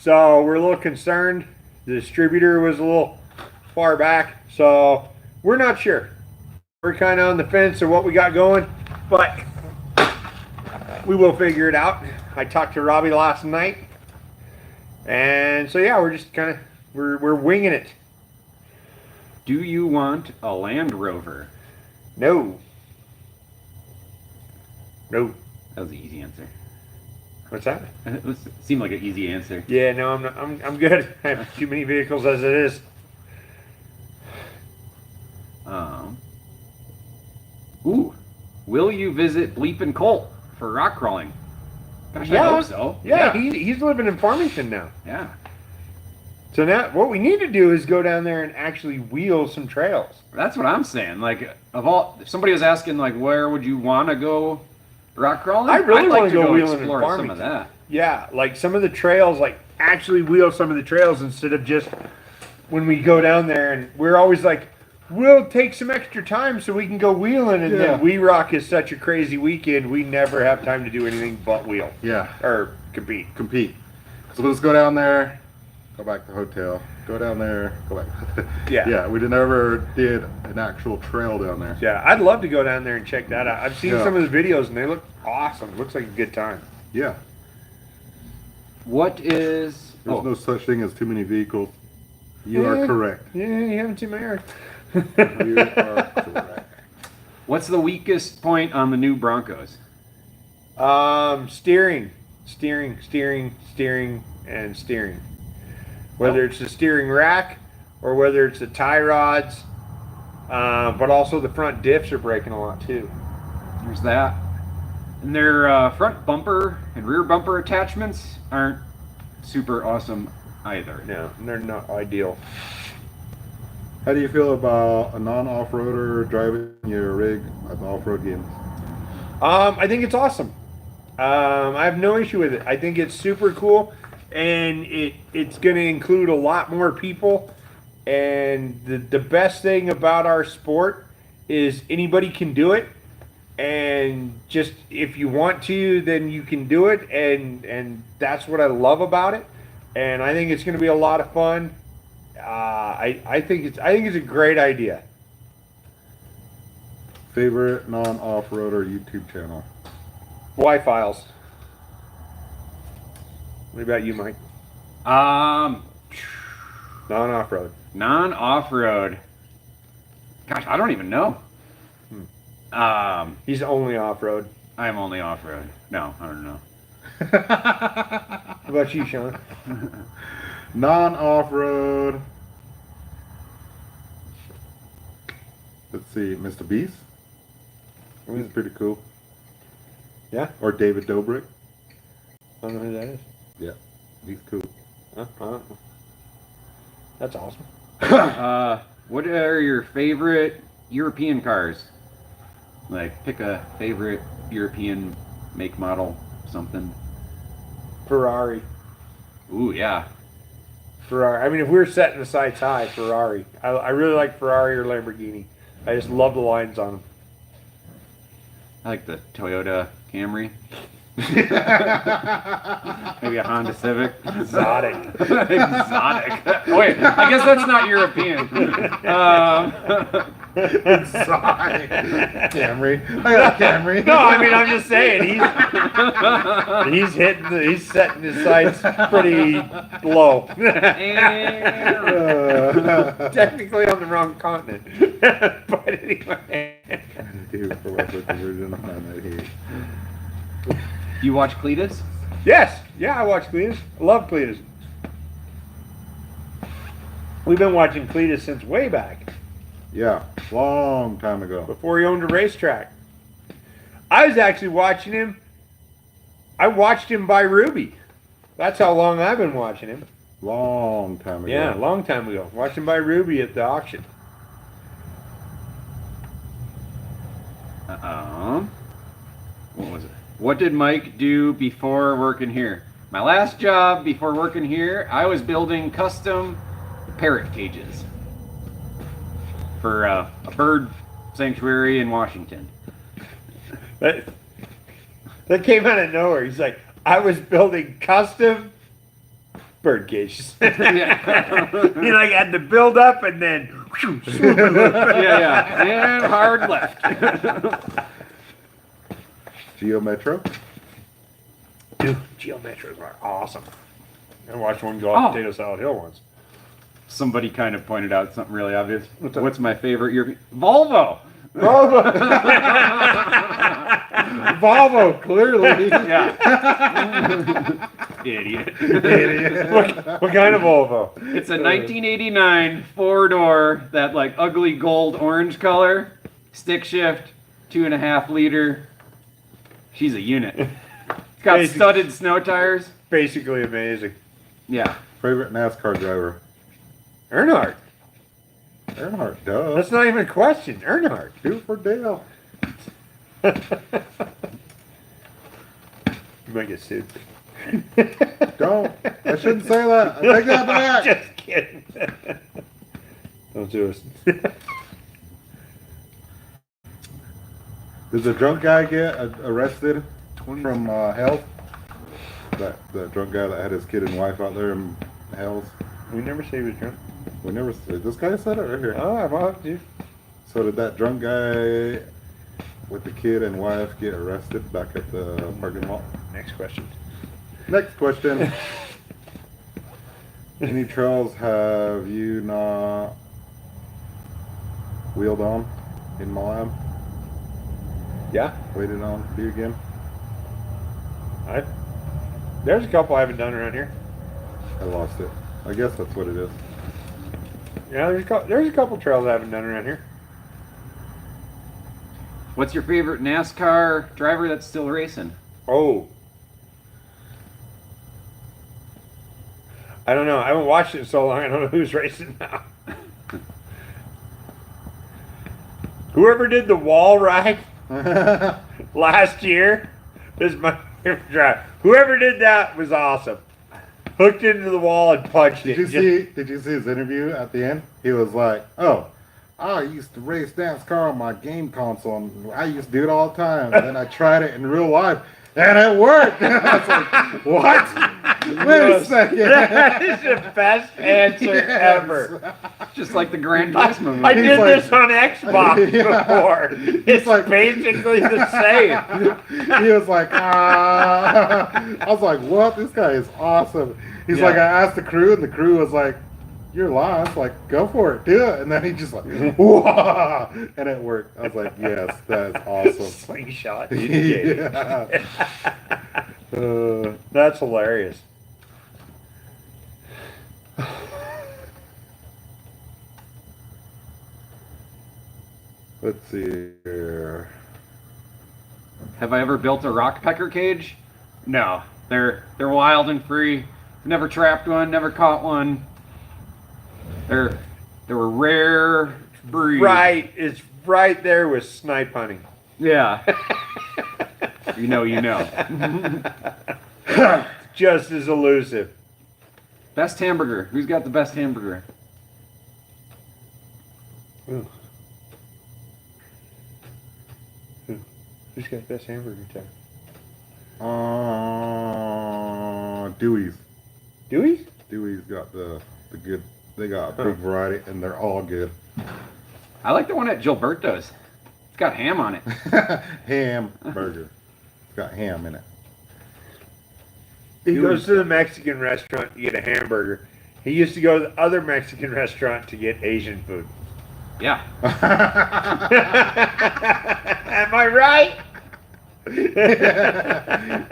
So we're a little concerned. The distributor was a little far back, so we're not sure. We're kind of on the fence of what we got going, but we will figure it out. I talked to Robbie last night, and so yeah, we're just kind of we're winging it. Do you want a Land Rover? No, no. That was an easy answer. What's that? It seemed like an easy answer. Yeah, no, I'm not, I'm good. I have too many vehicles as it is. Ooh, will you visit Bleepin' Colt for rock crawling? Gosh, Yeah. I hope so. Yeah, he's living in Farmington now. Yeah. So now what we need to do is go down there and actually wheel some trails. That's what I'm saying. Like, if somebody was asking, like, where would you want to go rock crawling? I really I'd like wanna to go wheeling in explore some of Farmington. that. Yeah, like some of the trails, like actually wheel some of the trails instead of just when we go down there and we're always like, we'll take some extra time so we can go wheeling, and Yeah. then We Rock is such a crazy weekend, we never have time to do anything but wheel Yeah, or compete. compete. So let's go down there, go back to the hotel, go down there, go back. Yeah. Yeah, we never did an actual trail down there. Yeah, I'd love to go down there and check that out. I've seen Yeah. some of the videos and they look awesome. Looks like a good time. Yeah, What is... there's no such thing as too many vehicles. You are Yeah. correct. Yeah, you haven't seen my yard. You are correct. What's the weakest point on the new Broncos? Steering, and steering. Whether it's the steering rack or whether it's the tie rods, but also the front diffs are breaking a lot too. There's that. And their front bumper and rear bumper attachments aren't super awesome either. No, they're not ideal. How do you feel about a non-off-roader driving your rig at the off-road games? I think it's awesome. I have no issue with it. I think it's super cool, and it's going to include a lot more people. And the best thing about our sport is anybody can do it, and just if you want to, then you can do it, and that's what I love about it. And I think it's going to be a lot of fun. I think it's a great idea. Favorite non-off-roader YouTube channel? Y-Files. What about you, Mike? Non-off-road. Non-off-road. Gosh, I don't even know. He's only off-road. I'm only off-road. No, I don't know. How about you, Sean? Non-off-road. Let's see, Mr. Beast. He's pretty cool. Yeah? Or David Dobrik. I don't know who that is. Yeah, he's cool. That's awesome. What are your favorite European cars? Like, pick a favorite European make, model, something. Ferrari. Ooh, yeah. Ferrari. I mean, if we were setting the sights high, Ferrari. I really like Ferrari or Lamborghini. I just love the lines on them. I like the Toyota Camry. Maybe a Honda Civic. Exotic. Exotic. Oh, wait, I guess that's not European. Exotic. Camry. I got a Camry. No, I mean, I'm just saying he's setting his sights pretty low. Technically on the wrong continent. But anyway. Dude, for what the conversion on that here. You watch Cletus? Yes. Yeah, I watch Cletus. I love Cletus. We've been watching Cletus since way back. Yeah, long time ago. Before he owned a racetrack. I was actually watching him. I watched him buy Ruby. That's how long I've been watching him. Long time ago. Yeah, a long time ago. Watched him buy Ruby at the auction. What was it? What did Mike do before working here? My last job before working here, I was building custom parrot cages for a bird sanctuary in Washington. That came out of nowhere. He's like, I was building custom bird cages. Yeah. You like had to build up and then. Yeah, and hard left. Geo Metro. Dude, Geometras are awesome. I watched one go off Oh. Potato Salad Hill once. Somebody kind of pointed out something really obvious. What's that? What's my favorite European? Volvo. Volvo, clearly. Yeah. Idiot. What kind of Volvo? It's a 1989 four-door, that like ugly gold orange color, stick shift, 2.5 liter. She's a unit. It's got Basic. studded snow tires. Basically amazing. Yeah. Favorite NASCAR driver. Earnhart. Earnhardt, duh. That's not even a question. Earnhardt. Two for Dale. You might get sued. Don't. I shouldn't say that. I take that back. Just kidding. Don't do us. Did the drunk guy get arrested from Hells? The drunk guy that had his kid and wife out there in Hells? We never say he was drunk. We never. This guy said it right here. Oh, I bought you. So did that drunk guy with the kid and wife get arrested back at the parking lot? Next question. Next question. Any trails have you not wheeled on in Moab? Yeah, Waited on for you again? there's a couple I haven't done around here. I lost it. I guess that's what it is. Yeah, there's a couple trails I haven't done around here. What's your favorite NASCAR driver that's still racing? Oh. I don't know. I haven't watched it in so long. I don't know who's racing now. Whoever did the wall ride last year is my favorite driver. Whoever did that was awesome. Hooked into the wall and punched it. Did you see his interview at the end? He was like, "Oh, I used to race NASCAR on my game console, and I used to do it all the time. And then I tried it in real life, and it worked." I was like, "What? Wait a second. That is the best answer Yes. ever. Just like the Gran Turismo movie. I did He's like- this on Xbox Yeah. before. It's like- basically the same. He was like, "Ah." I was like, "What? This guy is awesome." He's Yeah. like, I asked the crew, and the crew was like, "You're lost. Like, go for it, do it." And then he just like, "Whoa!" And it worked. I was like, "Yes, that is awesome." Slingshot. Yeah. That's hilarious. Let's see here. Have I ever built a rock pecker cage? No. They're wild and free. Never trapped one, never caught one. They're a rare breed. Right, it's right there with snipe hunting. Yeah. you know. Just as elusive. Best hamburger. Who's got the best hamburger? Ooh. Who's got the best hamburger time? Dewey's. Dewey's? Dewey's got the good. They got a big variety, and they're all good. I like the one at Gilberto's. It's got ham on it. Ham burger. It's got ham in it. He goes to the Mexican restaurant to get a hamburger. He used to go to the other Mexican restaurant to get Asian food. Yeah. Am I right?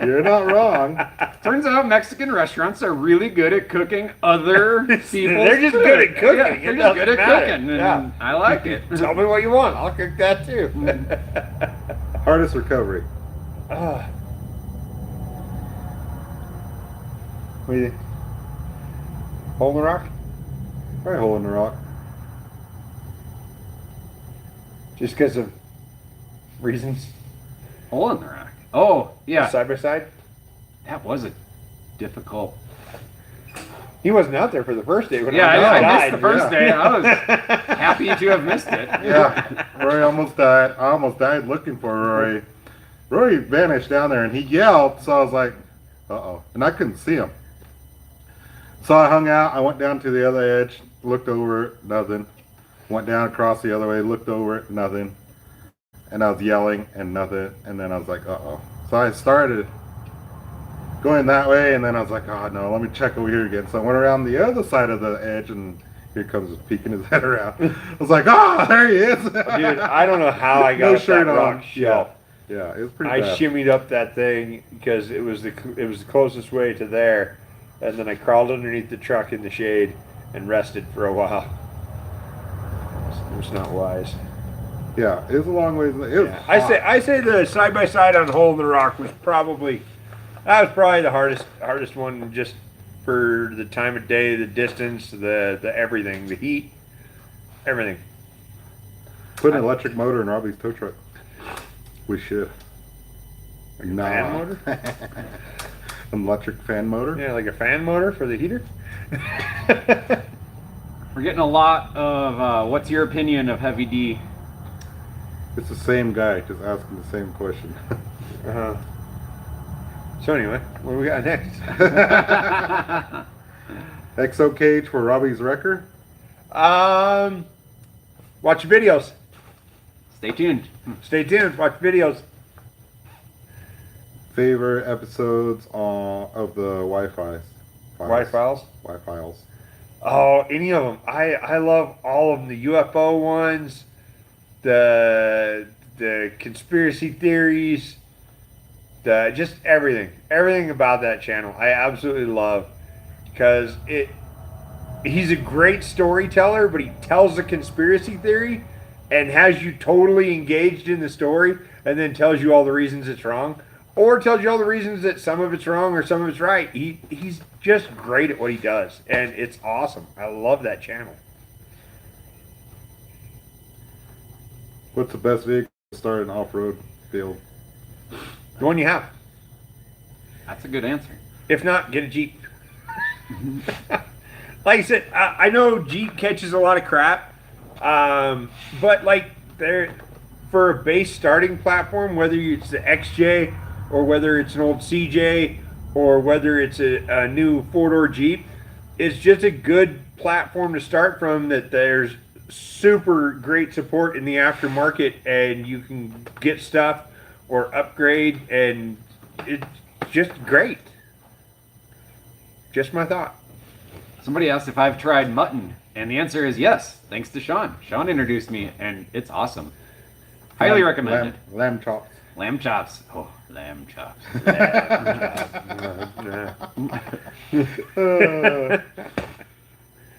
You're not wrong. Turns out Mexican restaurants are really good at cooking other people's They're just food. good at cooking. Yeah, It they're just good doesn't at matter. cooking. And Yeah. I like it. Tell me what you want. I'll cook that too. Hardest recovery. Ah. What do you think? Hole in the rock? Probably hole in the rock. Just because of reasons? Hole in the rock. Oh, yeah. Side by side? That was a difficult. He wasn't out there for the first day when Yeah, I I died. missed the first yeah. day. I was happy to have missed it. Yeah. Rory almost died. I almost died looking for Rory. Rory vanished down there, and he yelled. So I was like, "Uh-oh," and I couldn't see him. So I hung out. I went down to the other edge, looked over it, nothing. Went down across the other way, looked over it, nothing. And I was yelling and nothing. And then I was like, uh-oh. So I started going that way, and then I was like, oh no, let me check over here again. So I went around the other side of the edge, and here comes peeking his head around. I was like, oh, there he is. Dude, I don't know how I got No up shirt that rock on. shelf. Yeah, it was pretty I bad. shimmied up that thing because it was the closest way to there, and then I crawled underneath the truck in the shade and rested for a while. It was not wise. Yeah, it was a long ways. It was Yeah. I say the side by side on Hole in the Rock was probably the hardest one, just for the time of day, the distance, the everything, the heat, everything. Put an electric motor in Robbie's tow truck. We should. Like a fan motor? An electric fan motor? Yeah, like a fan motor for the heater. We're getting a lot of what's your opinion of Heavy D? It's the same guy, just asking the same question. Uh-huh. So anyway, what do we got next? XO cage for Robbie's wrecker. Watch videos. Stay tuned. Stay tuned. Watch videos. Favorite episodes of the Wi-Fi. Wi-Files. Wi-Files. Oh, any of them. I love all of them. The UFO ones, the conspiracy theories, just everything about that channel. I absolutely love, because he's a great storyteller, but he tells a conspiracy theory and has you totally engaged in the story, and then tells you all the reasons it's wrong, or tells you all the reasons that some of it's wrong or some of it's right. He's just great at what he does, and it's awesome. I love that channel. What's the best vehicle to start an off-road field? The one you have. That's a good answer. If not, get a Jeep. Like I said, I know Jeep catches a lot of crap, but like for a base starting platform, whether it's the XJ or whether it's an old CJ or whether it's a new four-door Jeep, it's just a good platform to start from. That there's super great support in the aftermarket, and you can get stuff or upgrade, and it's just great. Just my thought. Somebody asked if I've tried mutton, and the answer is yes, thanks to Sean. Sean introduced me, and it's awesome. Highly recommended. Lamb chops. Lamb chops. Oh, lamb chops.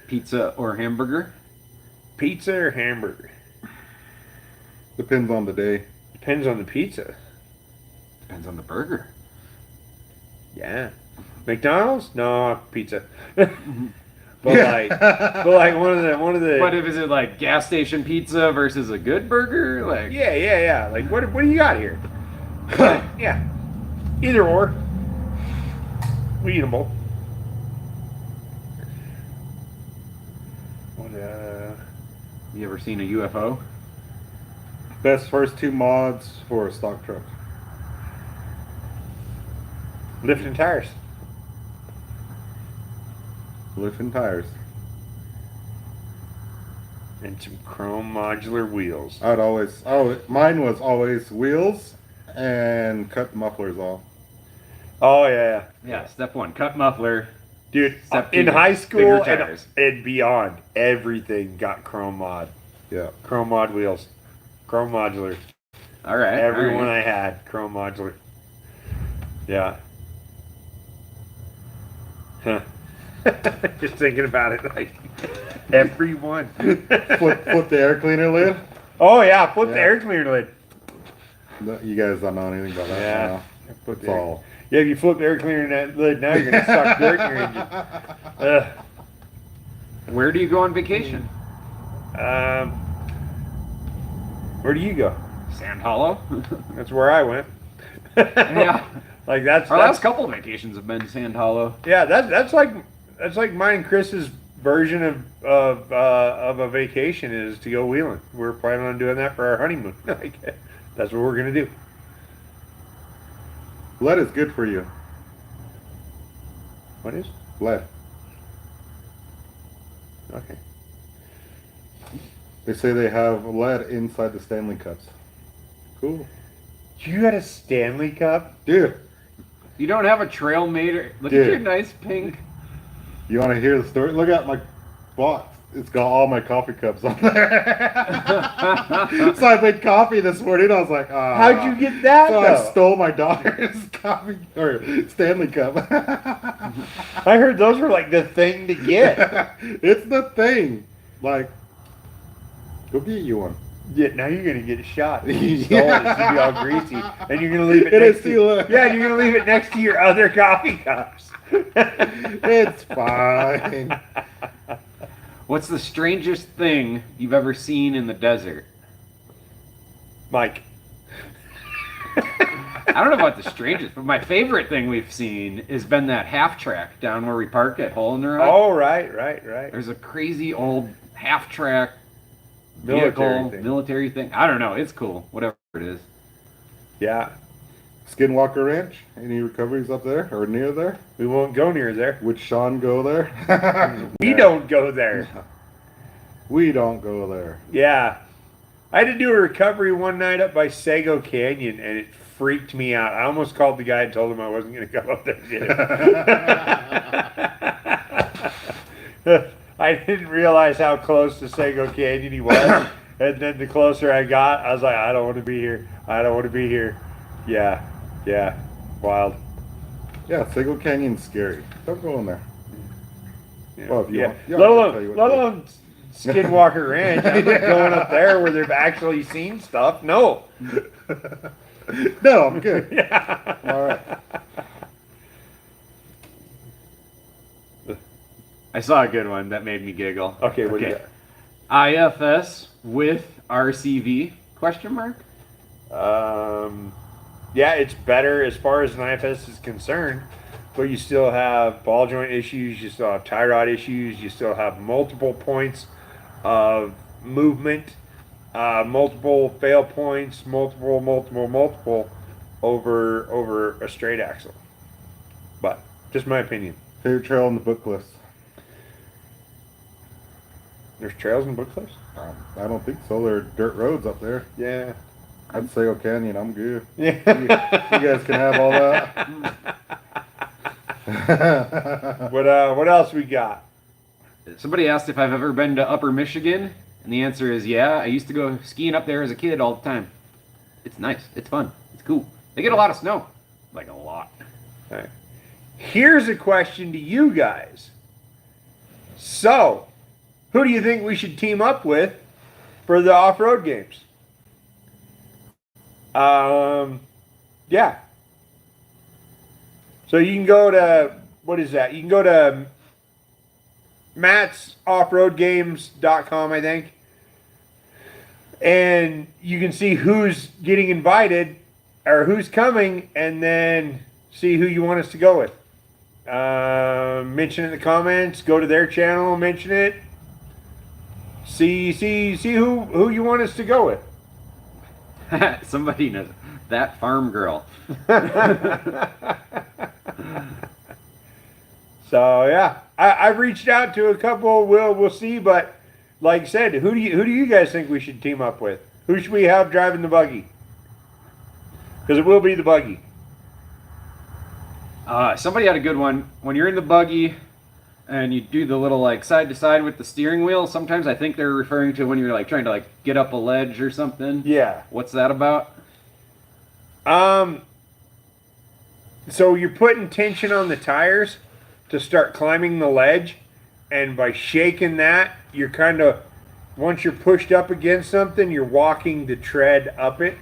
Pizza or hamburger? Pizza or hamburger? Depends on the day. Depends on the pizza. Depends on the burger. Yeah. McDonald's? No, pizza. But like one of the. But if is it like gas station pizza versus a good burger? Like Yeah. Like what do you got here? Yeah. Either or. We eat them both. You ever seen a UFO? Best first two mods for a stock truck. Lifting tires. Lifting tires. And some chrome modular wheels. Mine was always wheels and cut the mufflers off. Oh yeah. Yeah, step one, cut muffler. Dude, Step in two, high bigger school tires. and beyond, everything got chrome mod. Yeah. Chrome mod wheels. Chrome modular. All right. Everyone all right. I had, chrome modular. Yeah. Huh. Just thinking about it, like everyone. Flip the air cleaner lid. Oh yeah, flip the Yeah. air cleaner lid. No, you guys don't know anything about that. Yeah. now. Flip It's the air- all. Yeah, if you flip the air cleaner lid, now you're gonna suck dirt in your engine. Ugh. Where do you go on vacation? Where do you go? Sand Hollow. That's where I went. Yeah. Like that's Our last couple of vacations have been Sand Hollow. yeah, that's like mine and Chris's version of a vacation is to go wheeling. We're planning on doing that for our honeymoon. Like, that's what we're gonna do. Lead is good for you. What is? Lead. Okay. They say they have lead inside the Stanley Cups. Cool. You got a Stanley Cup? Dude, You don't have a trail made. Look Dude. at your nice pink. you want to hear the story? Look at my box. It's got all my coffee cups on there. So I made coffee this morning. I was like, ah. How'd you get that, So though? I stole my daughter's coffee or Stanley Cup. I heard those were like the thing to get. It's the thing. Like, go get you one. Yeah, now you're gonna get shot. You stole it. It's gonna be all greasy, and you're gonna leave it It next is to still- yeah, and you're gonna leave it next to your other coffee cups. It's fine. What's the strangest thing you've ever seen in the desert? Mike. I don't know about the strangest, but my favorite thing we've seen has been that half track down where we park at Hole in the Rock. Oh, right. There's a crazy old half track Military thing. military thing. I don't know. It's cool. Whatever it is. Yeah, Skinwalker Ranch. Any recoveries up there or near there? we won't go near there. Would Sean go there? We don't go there. We don't go there. Yeah. I had to do a recovery one night up by Sago Canyon, and it freaked me out. I almost called the guy and told him I wasn't going to go up there. I didn't realize how close to Sago Canyon he was. And then the closer I got, I was like, I don't want to be here. I don't want to be here. Yeah. Wild. Yeah, Sago Canyon's scary. Don't go in there. Yeah. Well, if you want- yeah, Let I'll tell you what to do. alone Skinwalker Ranch. I'm not going up there where they've actually seen stuff. No. No, I'm good. Yeah. All right. I saw a good one that made me giggle. Okay, what do you got? IFS with RCV? Question mark. Yeah, it's better as far as an IFS is concerned, but you still have ball joint issues, you still have tie rod issues, you still have multiple points of movement, multiple fail points, multiple over a straight axle. But just my opinion. Favorite trail on the book list? There's trails and book cliffs? I don't think so. There are dirt roads up there. Yeah. I'd say Canyon. I'm good. Yeah. You guys can have all that. What else we got? Somebody asked if I've ever been to Upper Michigan, and the answer is yeah. I used to go skiing up there as a kid all the time. It's nice. It's fun. It's cool. They get a lot of snow. Like a lot. All right. Here's a question to you guys. So, who do you think we should team up with for the off-road games? Yeah. So you can go to, what is that? You can go to mattsoffroadgames.com, I think. And you can see who's getting invited or who's coming, and then see who you want us to go with. Mention it in the comments, go to their channel, mention it. See who you want us to go with. Somebody knows that farm girl. So yeah, I've reached out to a couple. We'll see, but like I said, who do you guys think we should team up with? Who should we have driving the buggy? Because it will be the buggy. Somebody had a good one. When you're in the buggy and you do the little like side to side with the steering wheel, sometimes I think they're referring to when you're like trying to like get up a ledge or something. Yeah. What's that about? So you're putting tension on the tires to start climbing the ledge, and by shaking that, you're kind of, once you're pushed up against something, you're walking the tread up it,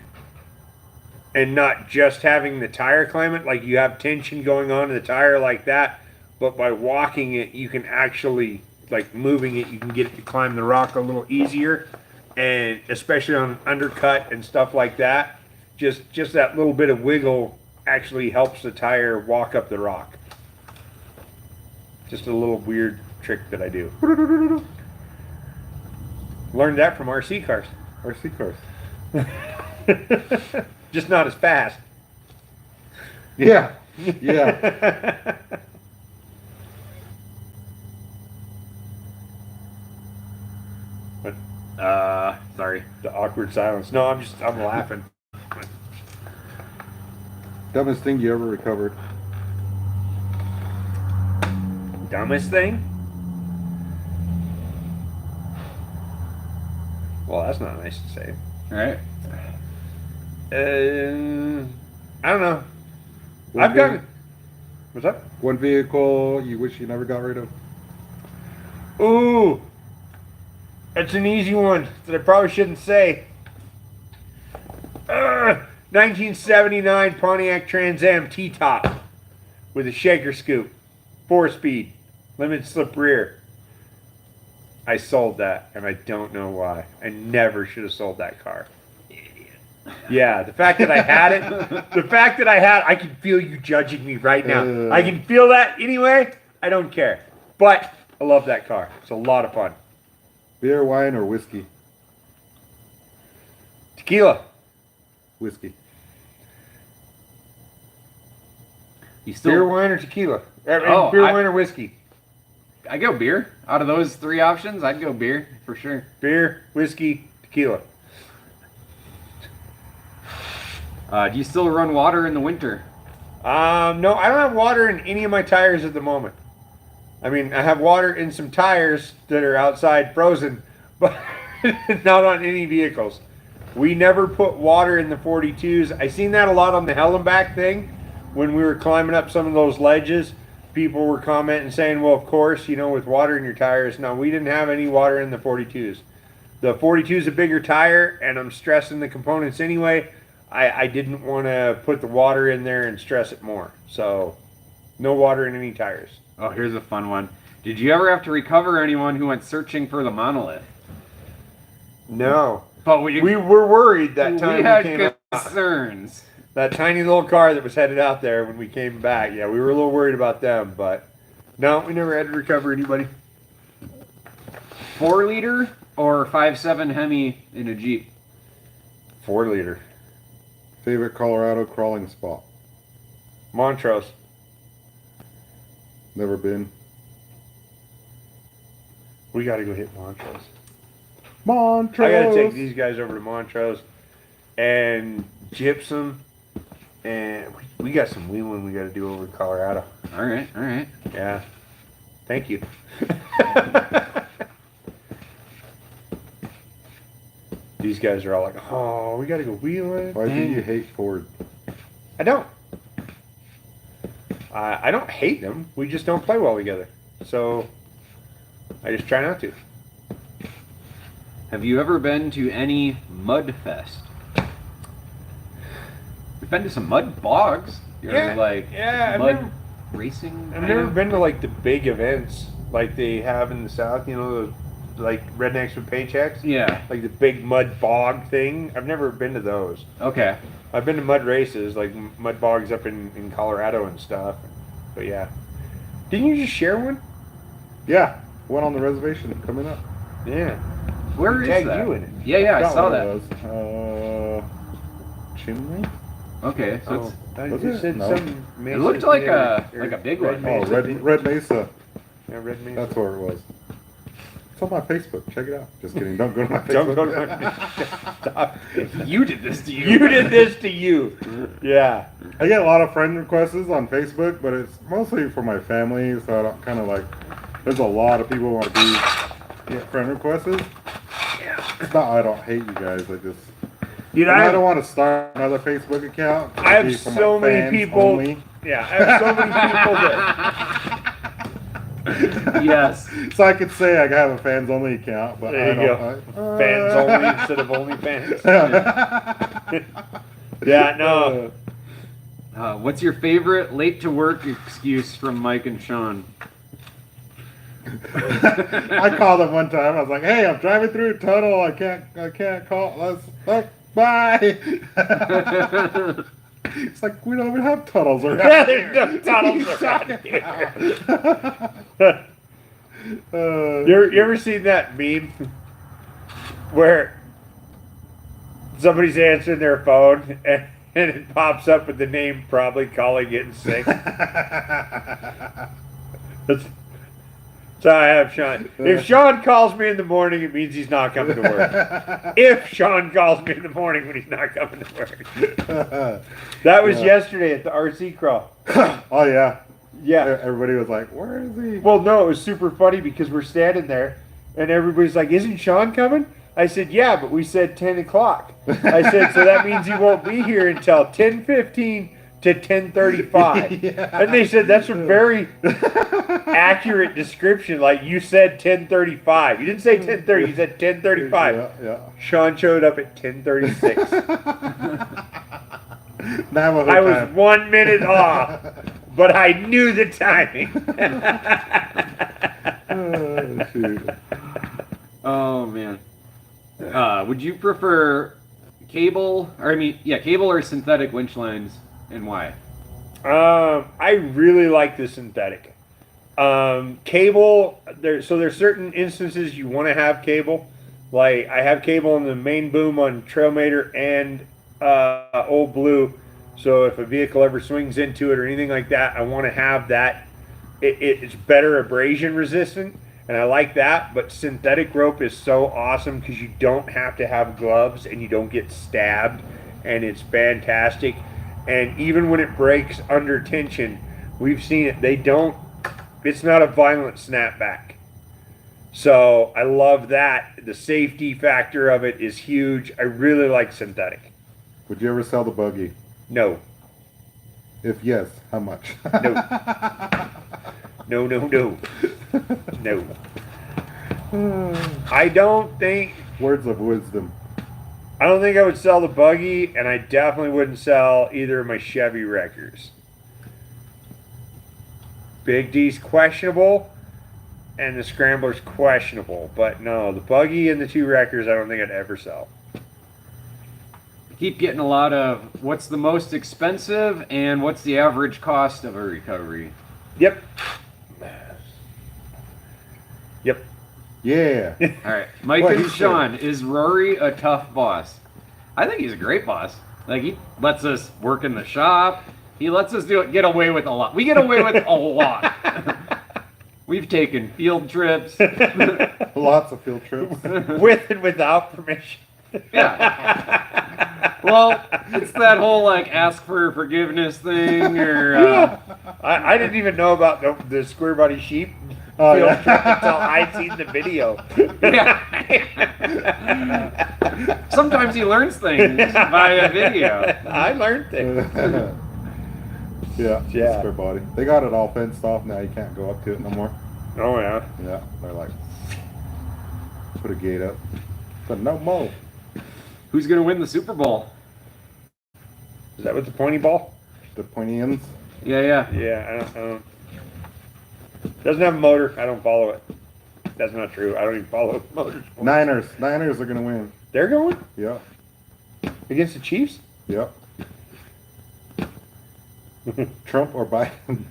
and not just having the tire climb it. Like you have tension going on in the tire like that, but by walking it, you can actually, like moving it, you can get it to climb the rock a little easier, and especially on an undercut and stuff like that, just that little bit of wiggle actually helps the tire walk up the rock. Just a little weird trick that I do. Learned that from RC cars. RC cars. Just not as fast. Yeah. Yeah. Sorry. The awkward silence. No, I'm laughing. Dumbest thing you ever recovered? Dumbest thing? Well, that's not nice to say. All right. I don't know. One I've got. vehi- What's up? One vehicle you wish you never got rid of? Ooh, that's an easy one that I probably shouldn't say. 1979 Pontiac Trans Am T-top with a shaker scoop, 4-speed, limited slip rear. I sold that, and I don't know why. I never should have sold that car. Yeah, the fact that I had it, I can feel you judging me right now. I can feel that anyway. I don't care. But I love that car. It's a lot of fun. Beer, wine, or whiskey? Tequila. Whiskey. You still? Beer, wine, or tequila? Oh, Beer, wine, or whiskey? I go beer. Out of those three options, I'd go beer for sure. Beer, whiskey, tequila. Do you still run water in the winter? No, I don't have water in any of my tires at the moment. I mean, I have water in some tires that are outside frozen, but not on any vehicles. We never put water in the 42s. I seen that a lot on the Hellenbach thing when we were climbing up some of those ledges. People were commenting saying, well, of course, with water in your tires. No, we didn't have any water in the 42s. The 42 is a bigger tire, and I'm stressing the components anyway. I didn't want to put the water in there and stress it more. So, no water in any tires. Oh, here's a fun one. Did you ever have to recover anyone who went searching for the monolith? No. But we were worried that time we had came out. concerns. That tiny little car that was headed out there when we came back. Yeah, we were a little worried about them, but no, we never had to recover anybody. 4-liter or 5.7 Hemi in a Jeep? 4-liter. Favorite Colorado crawling spot? Montrose. Never been. We got to go hit Montrose. Montrose. I got to take these guys over to Montrose and gypsum, and we got some wheeling we got to do over in Colorado. All right. Yeah. Thank you. These guys are all like, oh, we got to go wheeling. Why do you hate Ford? I don't. I don't hate them. We just don't play well together. So I just try not to. Have you ever been to any mud fest? We've been to some mud bogs. You're I've mud never, racing. I've never been to like the big events like they have in the South. Like rednecks with paychecks. Yeah. Like the big mud bog thing. I've never been to those. Okay. I've been to mud races, like mud bogs up in Colorado and stuff. But yeah. Didn't you just share one? Yeah, one on the reservation coming up. Yeah. Where is Tagged that? you in it. Yeah, I Forgot saw what that. it was. Chimney? Okay, so Oh, I Was just it? said No. some it looked like a big one. Oh, Red Mesa. Yeah, Red Mesa. That's where it was. It's on my Facebook. Check it out. Just kidding. Don't go to my Facebook. Don't go to my Stop. You did this to you. You did this to you. Yeah. I get a lot of friend requests on Facebook, but it's mostly for my family, so I don't kind of like. There's a lot of people who want to get friend requests. Yeah. It's not. I don't hate you guys. I just. Dude, I don't want to start another Facebook account. I have Be for my so many fans people. only. Yeah, I have so many people that. Yes. So I could say I have a fans only account, but There I you don't. go. Fans only instead of only fans. Yeah, no. What's your favorite late to work excuse from Mike and Sean? I called him one time. I was like, "Hey, I'm driving through a tunnel. I can't call. Bye." It's like we don't even have tunnels around Yeah, here. there's no tunnels around here. You ever seen that meme where somebody's answering their phone and it pops up with the name probably calling in sick? That's So I have Sean. If Sean calls me in the morning, it means he's not coming to work. If Sean calls me in the morning when he's not coming to work. That was yesterday at the RC crawl. Oh yeah. Yeah. Everybody was like, "Where is he?" Well, no, it was super funny because we're standing there and everybody's like, "Isn't Sean coming?" I said, "Yeah, but we said 10 o'clock." I said, "So that means he won't be here until 10:15 to 10:35." Yeah. And they said, "That's a very accurate description. Like you said 10:35. You didn't say 10:30, you said 10:35. Yeah. Sean showed up at 10:36. Navajo I was time. 1 minute off, but I knew the timing. Oh, shoot. Oh man. Would you prefer cable or synthetic winch lines, and why? I really like the synthetic. Cable, there's certain instances you want to have cable. Like I have cable in the main boom on Trailmater and Old Blue. So if a vehicle ever swings into it or anything like that, I want to have that. It's better abrasion resistant, and I like that. But synthetic rope is so awesome because you don't have to have gloves and you don't get stabbed, and it's fantastic. And even when it breaks under tension, we've seen it. It's not a violent snapback. So I love that. The safety factor of it is huge. I really like synthetic. Would you ever sell the buggy? No. If yes, how much? No. No. I don't think Words of wisdom. I would sell the buggy, and I definitely wouldn't sell either of my Chevy Wreckers. Big D's questionable, and the Scrambler's questionable. But no, the buggy and the two Wreckers I don't think I'd ever sell. Keep getting a lot of what's the most expensive and what's the average cost of a recovery. Yep. Yeah. All right, Mike What and he said. Sean, is Rory a tough boss? I think he's a great boss. Like he lets us work in the shop. He lets us get away with a lot. We get away with a lot. We've taken field trips. Lots of field trips. With and without permission. Yeah. Well, it's that whole like ask for forgiveness thing, or I didn't even know about the square body sheep Oh, field yeah. trip until I'd seen the video. yeah. Sometimes he learns things via video. I learned things. Yeah. Yeah. Square body. They got it all fenced off now. You can't go up to it no more. Oh yeah. Yeah. They're like, put a gate up. But no more. Who's gonna win the Super Bowl? Is that with the pointy ball? The pointy ends. Yeah. Yeah, I don't. Doesn't have a motor. I don't follow it. That's not true. I don't even follow motors. Niners are gonna win. They're going Yep. against the Chiefs. Yep. Trump or Biden.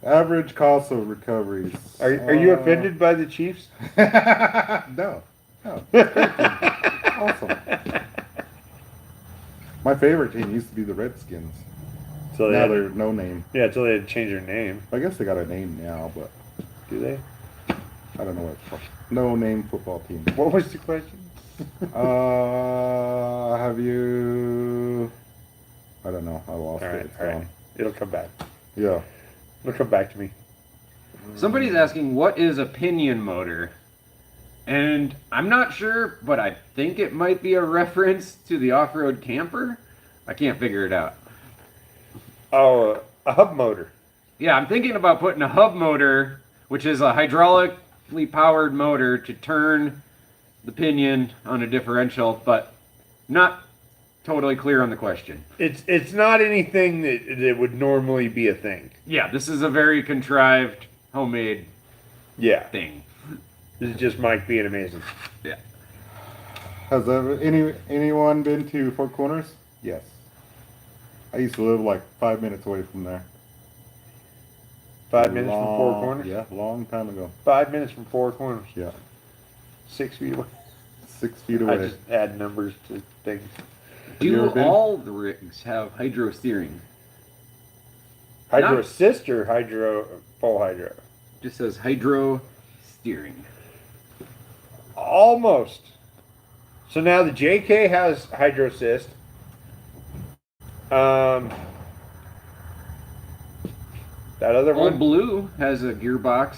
Average cost of recoveries. Are you offended by the Chiefs? No. No. Awesome. My favorite team used to be the Redskins. So Now they they're no name. yeah, until they had to change their name. I guess they got a name now, but Do they? I don't know what it's called. No name football team. What was the question? Have you? I don't know. I lost All right, it. It's all right. gone. It'll come back. Yeah. It'll come back to me. Somebody's asking what is a pinion motor, and I'm not sure, but I think it might be a reference to the off-road camper. I can't figure it out. Oh, a hub motor. Yeah, I'm thinking about putting a hub motor, which is a hydraulically powered motor, to turn the pinion on a differential, but not totally clear on the question. It's not anything that would normally be a thing. Yeah, this is a very contrived, homemade Yeah. thing. This is just Mike being amazing. Yeah. Has anyone been to Four Corners? Yes. I used to live like 5 minutes away from there. 5 minutes from Four Corners? Yeah, long time ago. 5 minutes from Four Corners. Yeah, 6 feet away. 6 feet I away. just add numbers to things. you Do ever been? all the rigs have hydro steering? Hydro Not- assist or hydro full hydro? Just says hydro steering. Almost. So now the JK has hydro assist. That other Old one. Blue has a gearbox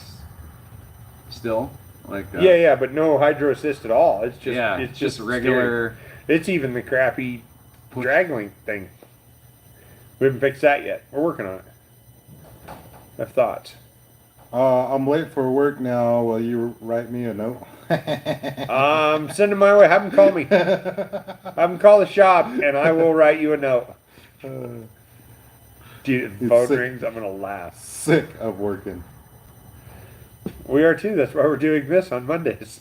still. Like Yeah, but no hydro assist at all. It's just it's just steering. regular. It's even the crappy drag link thing. We haven't fixed that yet. We're working on it. I have thoughts. I'm late for work now. Will you write me a note? Send them my way. Have them call me. Have them call the shop, and I will write you a note. Dude, if the phone sick. rings, I'm gonna laugh. Sick of working. We are too. That's why we're doing this on Mondays.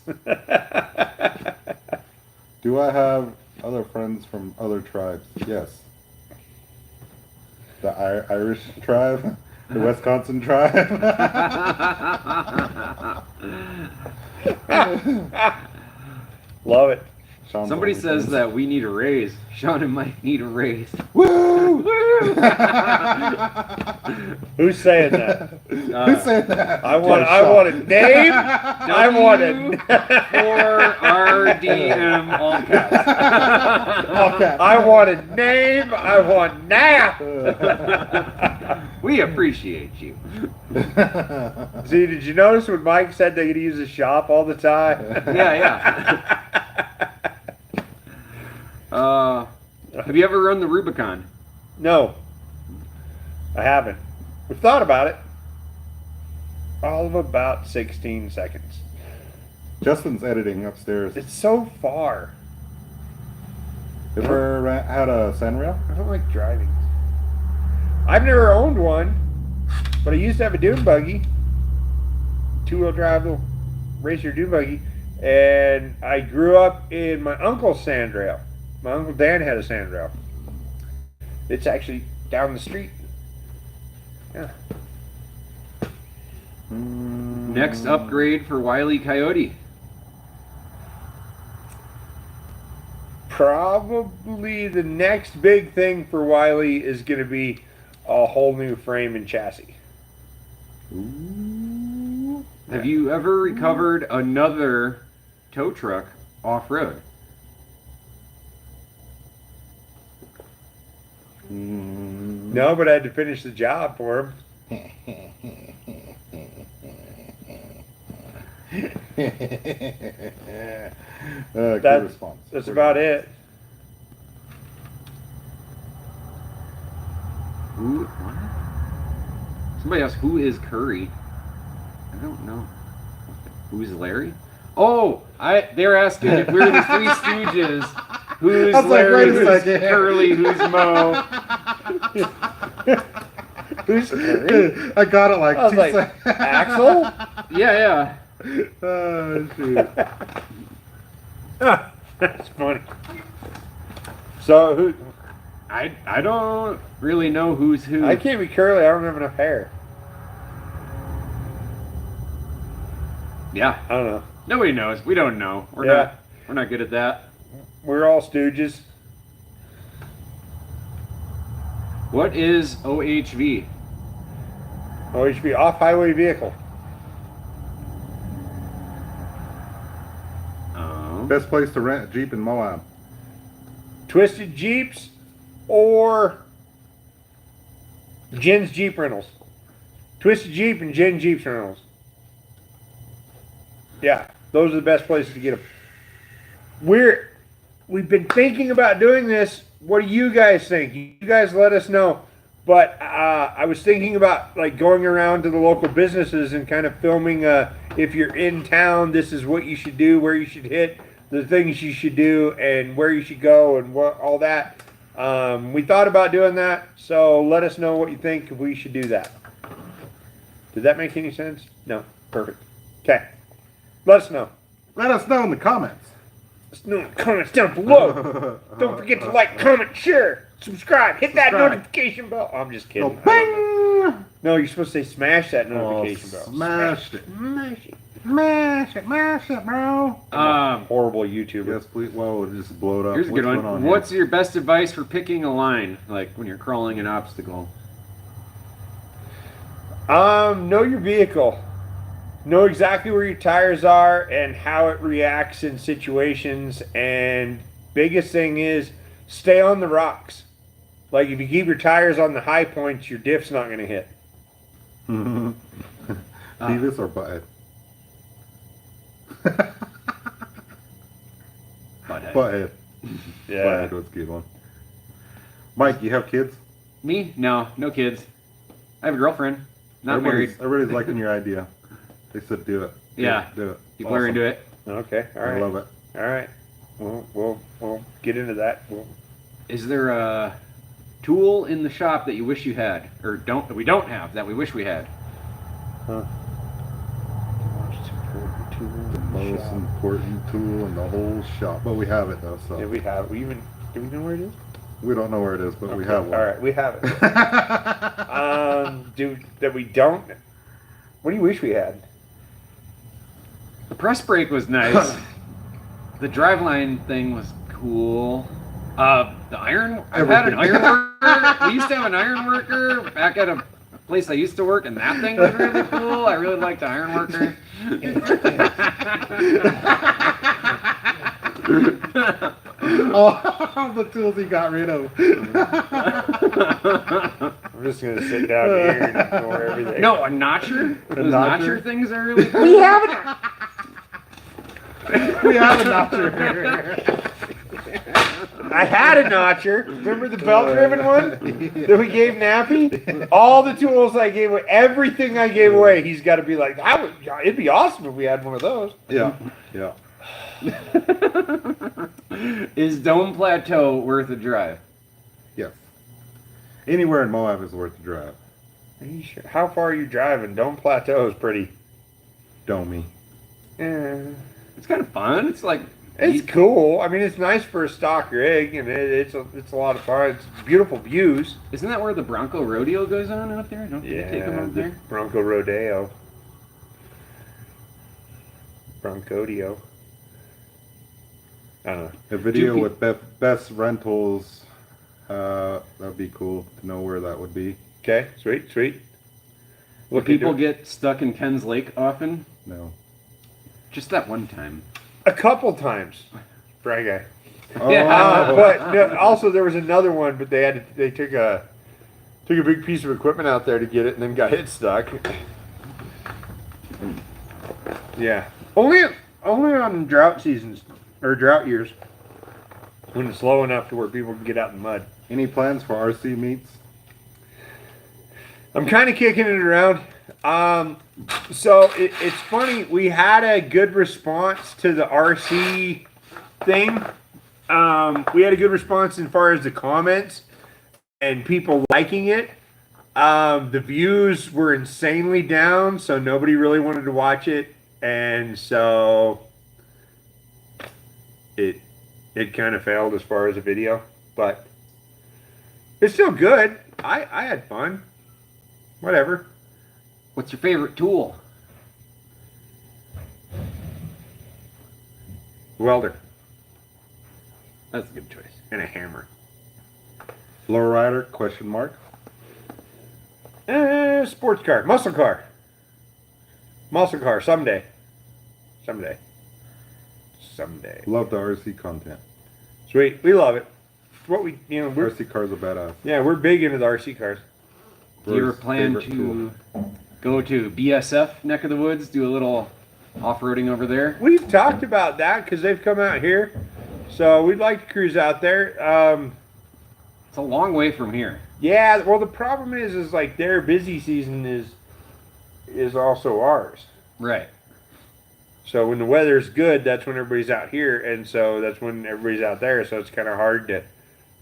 Do I have other friends from other tribes? Yes. The Irish tribe? The Wisconsin tribe? Love it. Sean's Somebody only says friends. that we need a raise. Sean and Mike need a raise. Woo! Who's saying that? Who said that? I want a name. I want a. For RDM all caps. Okay. I want a name. I want now. We appreciate you. See, did you notice when Mike said they could use the shop all the time? Yeah. Have you ever run the Rubicon? No, I haven't. We've thought about it. All of about 16 seconds. Justin's editing upstairs. It's so far. Ever had a Sanrail? I don't like driving. I've never owned one, but I used to have a dune buggy. Two-wheel drive little racer dune buggy. And I grew up in my uncle's sandrail. My Uncle Dan had a sandrail. It's actually down the street. Yeah. Next upgrade for Wile E. Coyote. Probably the next big thing for Wiley is going to be a whole new frame and chassis. Have you ever recovered another tow truck off-road? No, but I had to finish the job for him. Good That- response. That's about it. Who? What? Somebody asked, who is Curry? I don't know. Who's Larry? Oh, they're asking if we're the Three Stooges. Who's I was like, Larry? wait a Who's second. Curly? Who's Mo? Who's Curry? I got it like I was 2 like, seconds. Axel? Yeah. Oh, shoot. That's funny. So who? I don't really know who's who. I can't be curly. I don't have enough hair. Yeah. I don't know. Nobody knows. We don't know. We're Yeah. not good at that. We're all stooges. What is OHV? OHV, off-highway vehicle. Best place to rent a Jeep in Moab. Twisted Jeeps or Jen's Jeep Rentals. Twisted Jeep and Jen Jeep Rentals. Yeah, those are the best places to get them. We've been thinking about doing this. What do you guys think? You guys let us know. But I was thinking about like going around to the local businesses and kind of filming. If you're in town, this is what you should do, where you should hit, the things you should do, and where you should go, and what all that. We thought about doing that, so let us know what you think if we should do that. Did that make any sense? No. Perfect. Okay. Let us know. Let us know in the comments. Let us know in the comments down below. Don't forget to like, comment, share, subscribe, hit that Subscribe. notification bell. Oh, I'm just kidding. Go I don't know. bing! No, you're supposed to say smash that notification bell. Smashed it. Smash it. Smash it, bro. Horrible YouTuber. Yes, please. Whoa, it just blowed up. Here's a good What's one. going on What's here? your best advice for picking a line, like when you're crawling an obstacle? Know your vehicle. know exactly where your tires are and how it reacts in situations. And biggest thing is stay on the rocks. Like if you keep your tires on the high points, your diff's not going to hit. Beavis or Butthead? Butthead. Yeah. Butthead was a good one. Mike, you have kids? Me? No kids. I have a girlfriend. Not married. Everybody's liking your idea. They said do it. Yeah. Do it. People are into it. Okay. All I right. love it. All right. We'll get into that. Is there a tool in the shop that you wish you had, or we don't have that we wish we had? The most important tool in the whole shop. But we have it though, so Yeah, we have. Do we know where it is? we don't know where it is, but we Okay, have one. All right, we have it. That we don't. What do you wish we had? The press brake was nice. The driveline thing was cool. The iron. I've had an iron worker. We used to have an iron worker back at a place I used to work, and that thing was really cool. I really liked the iron worker. All the tools he got rid of. I'm just gonna sit down here and ignore everything. No, a notcher. Those notcher? notcher things are really cool. we have it. We have a notcher. I had a notcher. Remember the belt-driven one that we gave Nappy? All the tools I gave away, everything I gave away, he's got to be like, it'd be awesome if we had one of those. Yeah, yeah. Is Dome Plateau worth a drive? Yes. Anywhere in Moab is worth the drive. Are you sure? How far are you driving? Dome Plateau is pretty. Domey. It's kind of fun. It's like It's cool. I mean, it's nice for a stock rig, and it's a lot of fun. It's beautiful views. Isn't that where the Bronco Rodeo goes on out there? Don't you take them out the there? Bronco Rodeo. Broncodio. I don't know. A video Do with best rentals. That'd be cool to know where that would be. Okay, sweet. Do Look people into it. get stuck in Ken's Lake often? No. Just that one time. A couple times. Fry guy. Oh, Yeah. But no, also there was another one, but they took a big piece of equipment out there to get it, and then got it stuck. Yeah, only on drought seasons or drought years when it's low enough to where people can get out in the mud. Any plans for RC meets? I'm kind of kicking it around. So it's funny. We had a good response to the RC thing. We had a good response as far as the comments and people liking it. The views were insanely down, so nobody really wanted to watch it, and so it kind of failed as far as a video. But it's still good. I had fun. Whatever. What's your favorite tool? Welder That's a good choice. and a hammer. Lowrider? Question mark. Sports car, muscle car. Someday. Love the RC content. Sweet. We love it. It's what we, we're RC cars are badass. we're big into the RC cars. Do you ever Roy's plan favorite to tool. go to BSF neck of the woods, do a little off-roading over there? We've talked about that because they've come out here, so we'd like to cruise out there. It's a long way from here. Yeah. Well, the problem is like their busy season is also ours. Right. So when the weather's good, that's when everybody's out here, and so that's when everybody's out there. So it's kind of hard to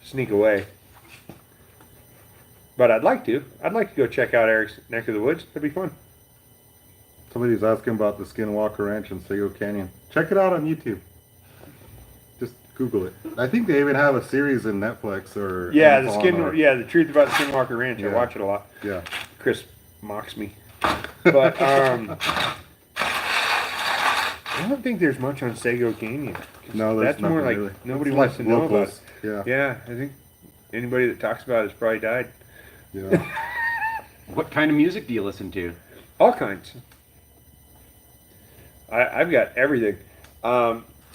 sneak away. But I'd like to go check out Eric's neck of the woods. That'd be fun. Somebody's asking about the Skinwalker Ranch in Sego Canyon. Check it out on YouTube. Just Google it. I think they even have a series in Netflix or Yeah, Amazon or- the truth about the Skinwalker Ranch. I Yeah. watch it a lot. Yeah. Chris mocks me, but I don't think there's much on Sego Canyon. No, there's That's more nothing like really. nobody It's wants like to know about it. locals. Yeah. Yeah, I think anybody that talks about it's probably died. Yeah. What kind of music do you listen to? All kinds. I've got everything.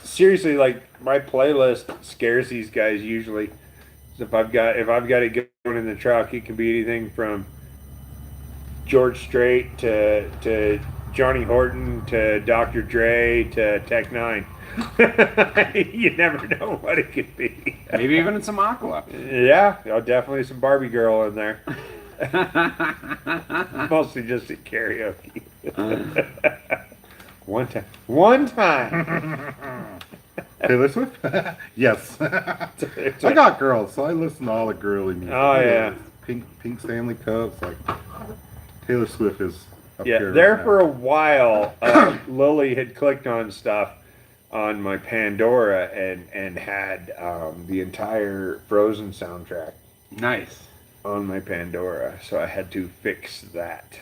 Seriously, like my playlist scares these guys usually. So if I've got it going in the truck, it can be anything from George Strait to Johnny Horton to Dr. Dre to Tech Nine. You never know what it could be. Maybe even some Aqua. Yeah, definitely some Barbie girl in there. Mostly just at karaoke. One time. Taylor Swift? Yes. I got girls, so I listen to all the girly music. Oh, yeah. Pink Stanley Cups, like Taylor Swift is up Yeah, here there right for now. a while, Lily had clicked on stuff on my Pandora and had the entire Frozen soundtrack Nice. on my Pandora, so I had to fix that.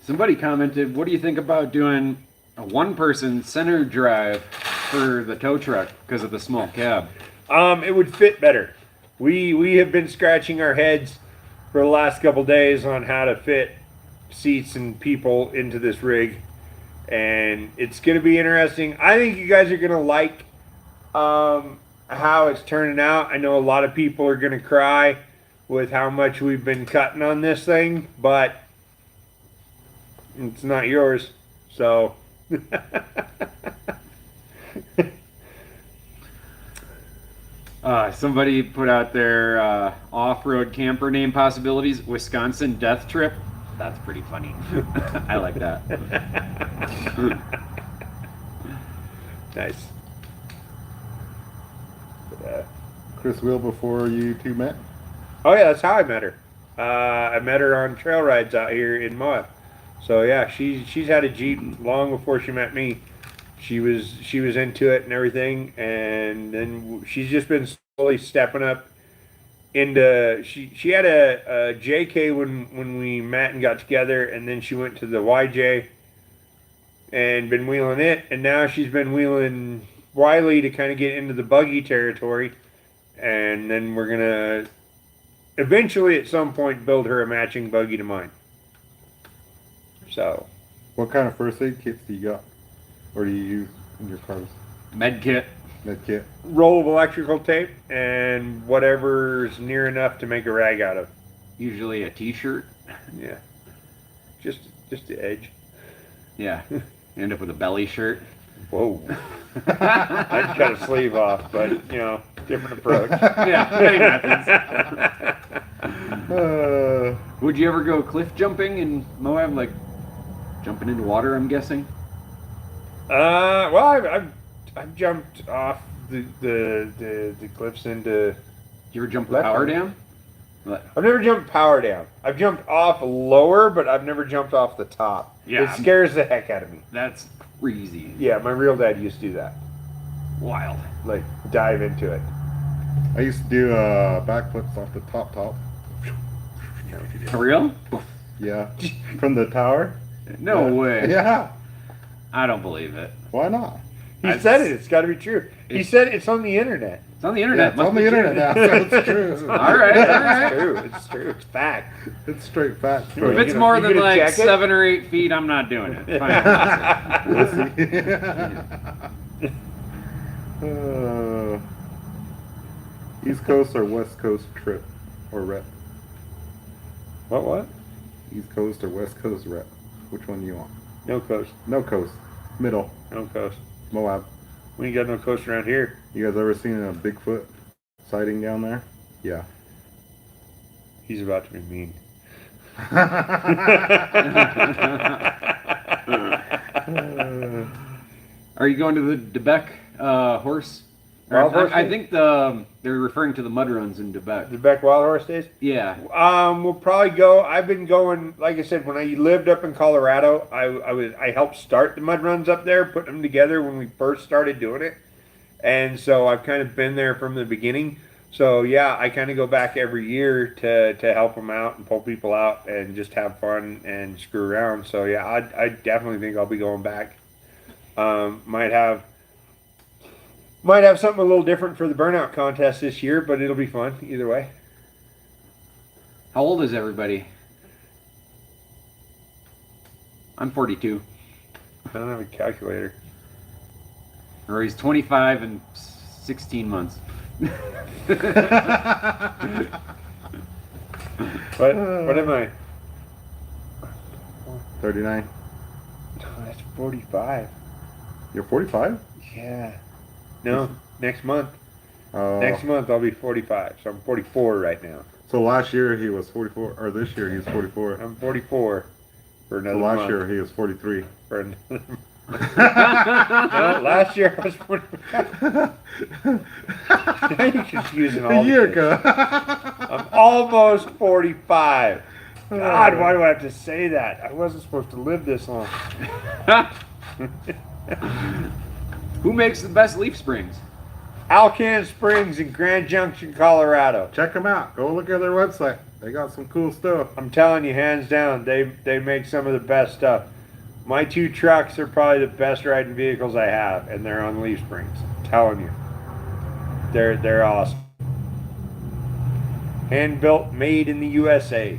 Somebody commented, what do you think about doing a one-person center drive for the tow truck because of the small cab? It would fit better. We have been scratching our heads for the last couple days on how to fit seats and people into this rig, and it's going to be interesting. I think you guys are going to like how it's turning out. I know a lot of people are going to cry with how much we've been cutting on this thing, but it's not yours, so. Somebody put out their off-road camper name possibilities. Wisconsin Death Trip. That's pretty funny. I like that. Nice. Chris Will before you two met? Oh yeah, that's how I met her. I met her on trail rides out here in Moab. So yeah, she's had a Jeep long before she met me. She was into it and everything, and then she's just been slowly stepping up into. She had a JK when we met and got together, and then she went to the YJ and been wheeling it, and now she's been wheeling Wiley to kind of get into the buggy territory, and then we're gonna eventually at some point build her a matching buggy to mine. So, What kind of first aid kits do you got? Or do you use in your cars? Med kit. Med kit? roll of electrical tape and whatever's near enough to make a rag out of. Usually a t-shirt. Yeah, just the edge. Yeah. You end up with a belly shirt. Whoa. I'd cut a sleeve off, but different approach. Yeah. Many methods. Would you ever go cliff jumping in Moab, like jumping into water? I'm guessing. Well, I've jumped off the cliffs into. Did you ever jump the Left power hand. dam? What? I've never jumped power down. I've jumped off lower, but I've never jumped off the top. Yeah, It scares the heck out of me. That's crazy. Yeah, my real dad used to do that. Wild. Like dive into it. I used to do backflips off the top. For real? Yeah. From the tower? No Yeah. way. Yeah. I don't believe it. Why not? He said it. It's got to be true. He said it's on the internet. It's on the Yeah, internet. it's Must on the be true. internet now, so it's true. All right. It's true. It's true. It's fact. It's straight fact. If If it's You more you than gonna like check it? 7 or 8 feet, I'm not doing it. Fine. We'll see. East Coast or West Coast trip or rep? What? East Coast or West Coast rep? Which one do you want? No coast. No coast. Middle. No coast. Moab. We ain't got no coast around here. You guys ever seen a Bigfoot sighting down there? Yeah. He's about to be mean. Are you going to the Debec horse? Wild horse I days? think they're referring to the mud runs in Debec. The Beck Wild Horse Days? Yeah. We'll probably go. I've been going, like I said, when I lived up in Colorado, I helped start the mud runs up there, put them together when we first started doing it. And so I've kind of been there from the beginning. So yeah, I kind of go back every year to help them out and pull people out and just have fun and screw around. So yeah, I definitely think I'll be going back. Might have something a little different for the burnout contest this year, but it'll be fun either way. How old is everybody? I'm 42. I don't have a calculator. Or he's 25 and 16 months. What am I? 39. Oh, that's 45. You're 45? Yeah. No, next month. Oh. Next month I'll be 45. So I'm 44 right now. So last year he was 44, or this year he's 44. I'm 44 for another So last month. year he was 43. For another no, last year I was 45. Now you're confusing all A the year kids. ago. I'm almost 45. God, why do I have to say that? I wasn't supposed to live this long. Who makes the best leaf springs? Alcan Springs in Grand Junction, Colorado. Check them out. Go look at their website. They got some cool stuff. I'm telling you, hands down, they make some of the best stuff. My 2 trucks are probably the best riding vehicles I have, and they're on leaf springs. I'm telling you, they're awesome. Hand built, made in the USA.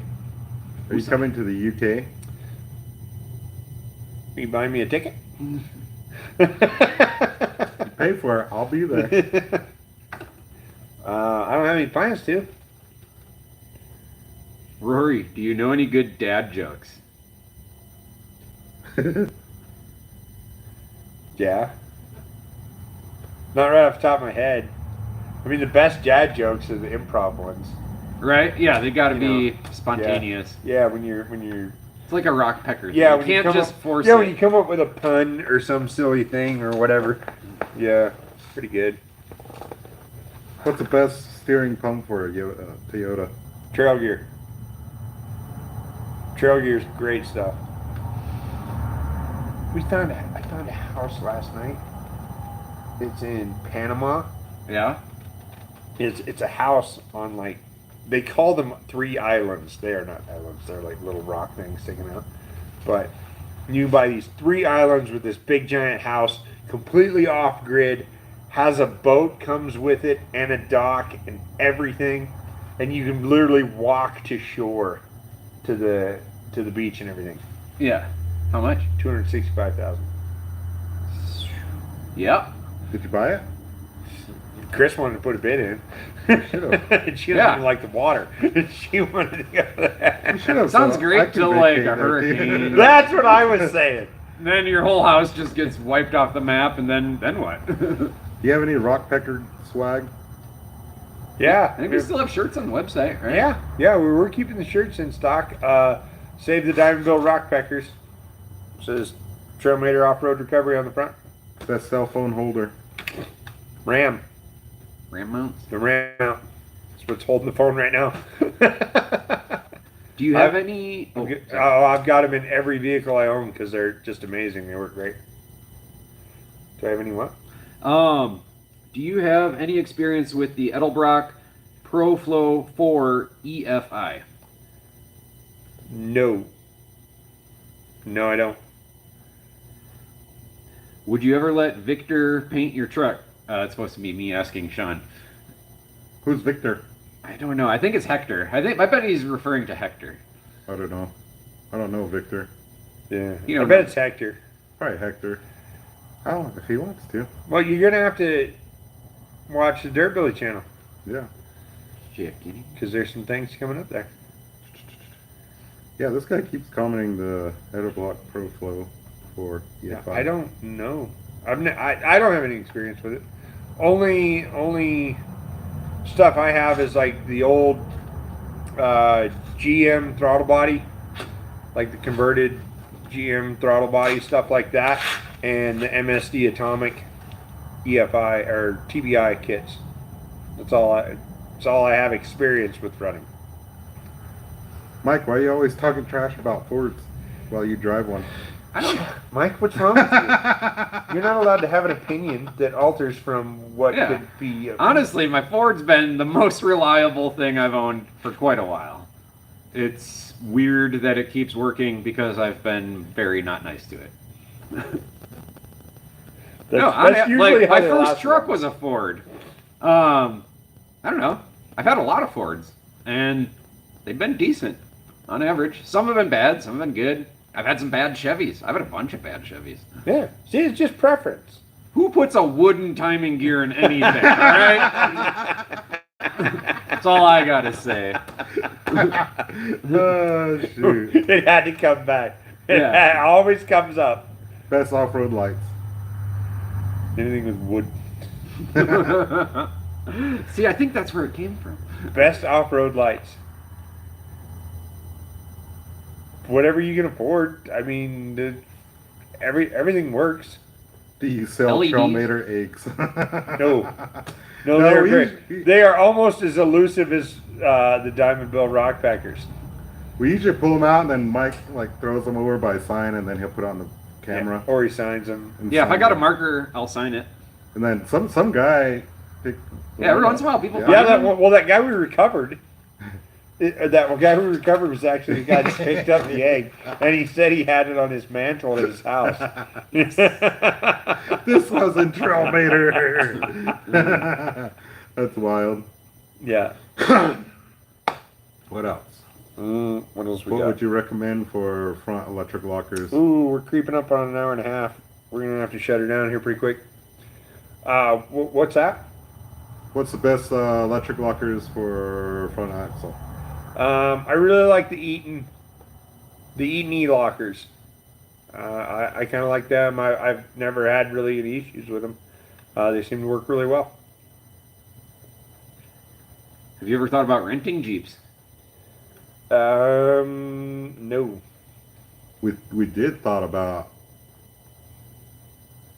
Are you coming to the UK? You buying me a ticket? Pay for it. I'll be there. I don't have any plans to. Rory, do you know any good dad jokes? Yeah. Not right off the top of my head. I mean, the best dad jokes are the improv ones. Right? Yeah, they got to You be spontaneous. Yeah, when you're It's like a rock pecker. yeah, you when can't come just up, force yeah, it. when you come up with a pun or some silly thing or whatever. Yeah, pretty good. What's the best steering pump for a Toyota? Trail gear. Trail gear's great stuff. I found a house last night. It's in Panama. Yeah? It's a house on, like, they call them 3 islands. They are not islands. They're like little rock things sticking out. But you buy these 3 islands with this big giant house, completely off grid, has a boat comes with it and a dock and everything, and you can literally walk to shore to the beach and everything. Yeah. How much? 265,000. Yep. Did you buy it? Chris wanted to put a bid in. should've. She doesn't Yeah. even like the water. She wanted to go there. You should have. Sounds I great can till like vacate a that hurricane. thing. That's what I was saying. Then your whole house just gets wiped off the map, and then what? Do you have any rock pecker swag? Yeah. I think we still have shirts on the website, right? Yeah, we're keeping the shirts in stock. Save the Diamondville Rock Peckers. Says Trailmater Off-Road Recovery on the front. That cell phone holder. Ram. Ram mounts. The Ram. That's what's holding the phone right now. Do you have any? Oh, I've got them in every vehicle I own because they're just amazing. They work great. Do I have any what? Do you have any experience with the Edelbrock ProFlow 4 EFI? No. No, I don't. Would you ever let Victor paint your truck? It's supposed to be me asking Sean. Who's Victor? I don't know. I think it's Hector. I bet he's referring to Hector. I don't know. I don't know Victor. Yeah. You I don't bet know. it's Hector. Probably Hector. I don't know if he wants to. Well, you're going to have to watch the Dirt Billy channel Yeah. Chicken. because there's some things coming up there. Yeah, this guy keeps commenting the Edelbrock ProFlow for EFI. I don't know. I don't have any experience with it. Only stuff I have is like the old GM throttle body, like the converted GM throttle body, stuff like that, and the MSD Atomic EFI or TBI kits. That's all I have experience with running. Mike, why are you always talking trash about Fords while you drive one? I don't. Mike, what's wrong with you? You're not allowed to have an opinion that alters from what Yeah. could be. Honestly, my Ford's been the most reliable thing I've owned for quite a while. It's weird that it keeps working because I've been very not nice to it. That's usually like how my they first last truck long. was a Ford. I don't know. I've had a lot of Fords, and they've been decent on average. Some have been bad, some have been good. I've had some bad Chevys. I've had a bunch of bad Chevys. Yeah. See, it's just preference. Who puts a wooden timing gear in anything? All right. That's all I gotta say. Oh, shoot. It had to come back. Yeah. It always comes up. Best off-road lights. Anything with wood. See, I think that's where it came from. Best off-road lights. Whatever you can afford. I mean, everything works. Do you sell LEDs? Trailmater eggs? No. No, No, they're we- great. They are almost as elusive as the Diamond Bill Rock Packers. We usually pull them out and then Mike like throws them over by sign and then he'll put it on the camera. Or he signs them. and Yeah, if I sign got a them. marker, I'll sign it. And then some guy. Yeah, every once in a while people Yeah, find that guy we recovered. That guy we recovered was actually the guy that picked up the egg, and he said he had it on his mantle at his house. This wasn't Trailmater. That's wild. Yeah. What else? What else we What got? would you recommend for front electric lockers? Ooh, we're creeping up on an hour and a half. We're gonna have to shut her down here pretty quick. What's that? What's the best electric lockers for front axle? I really like the Eaton e-lockers. I kind of like them. I've never had really any issues with them. They seem to work really well. Have you ever thought about renting Jeeps? No. We did thought about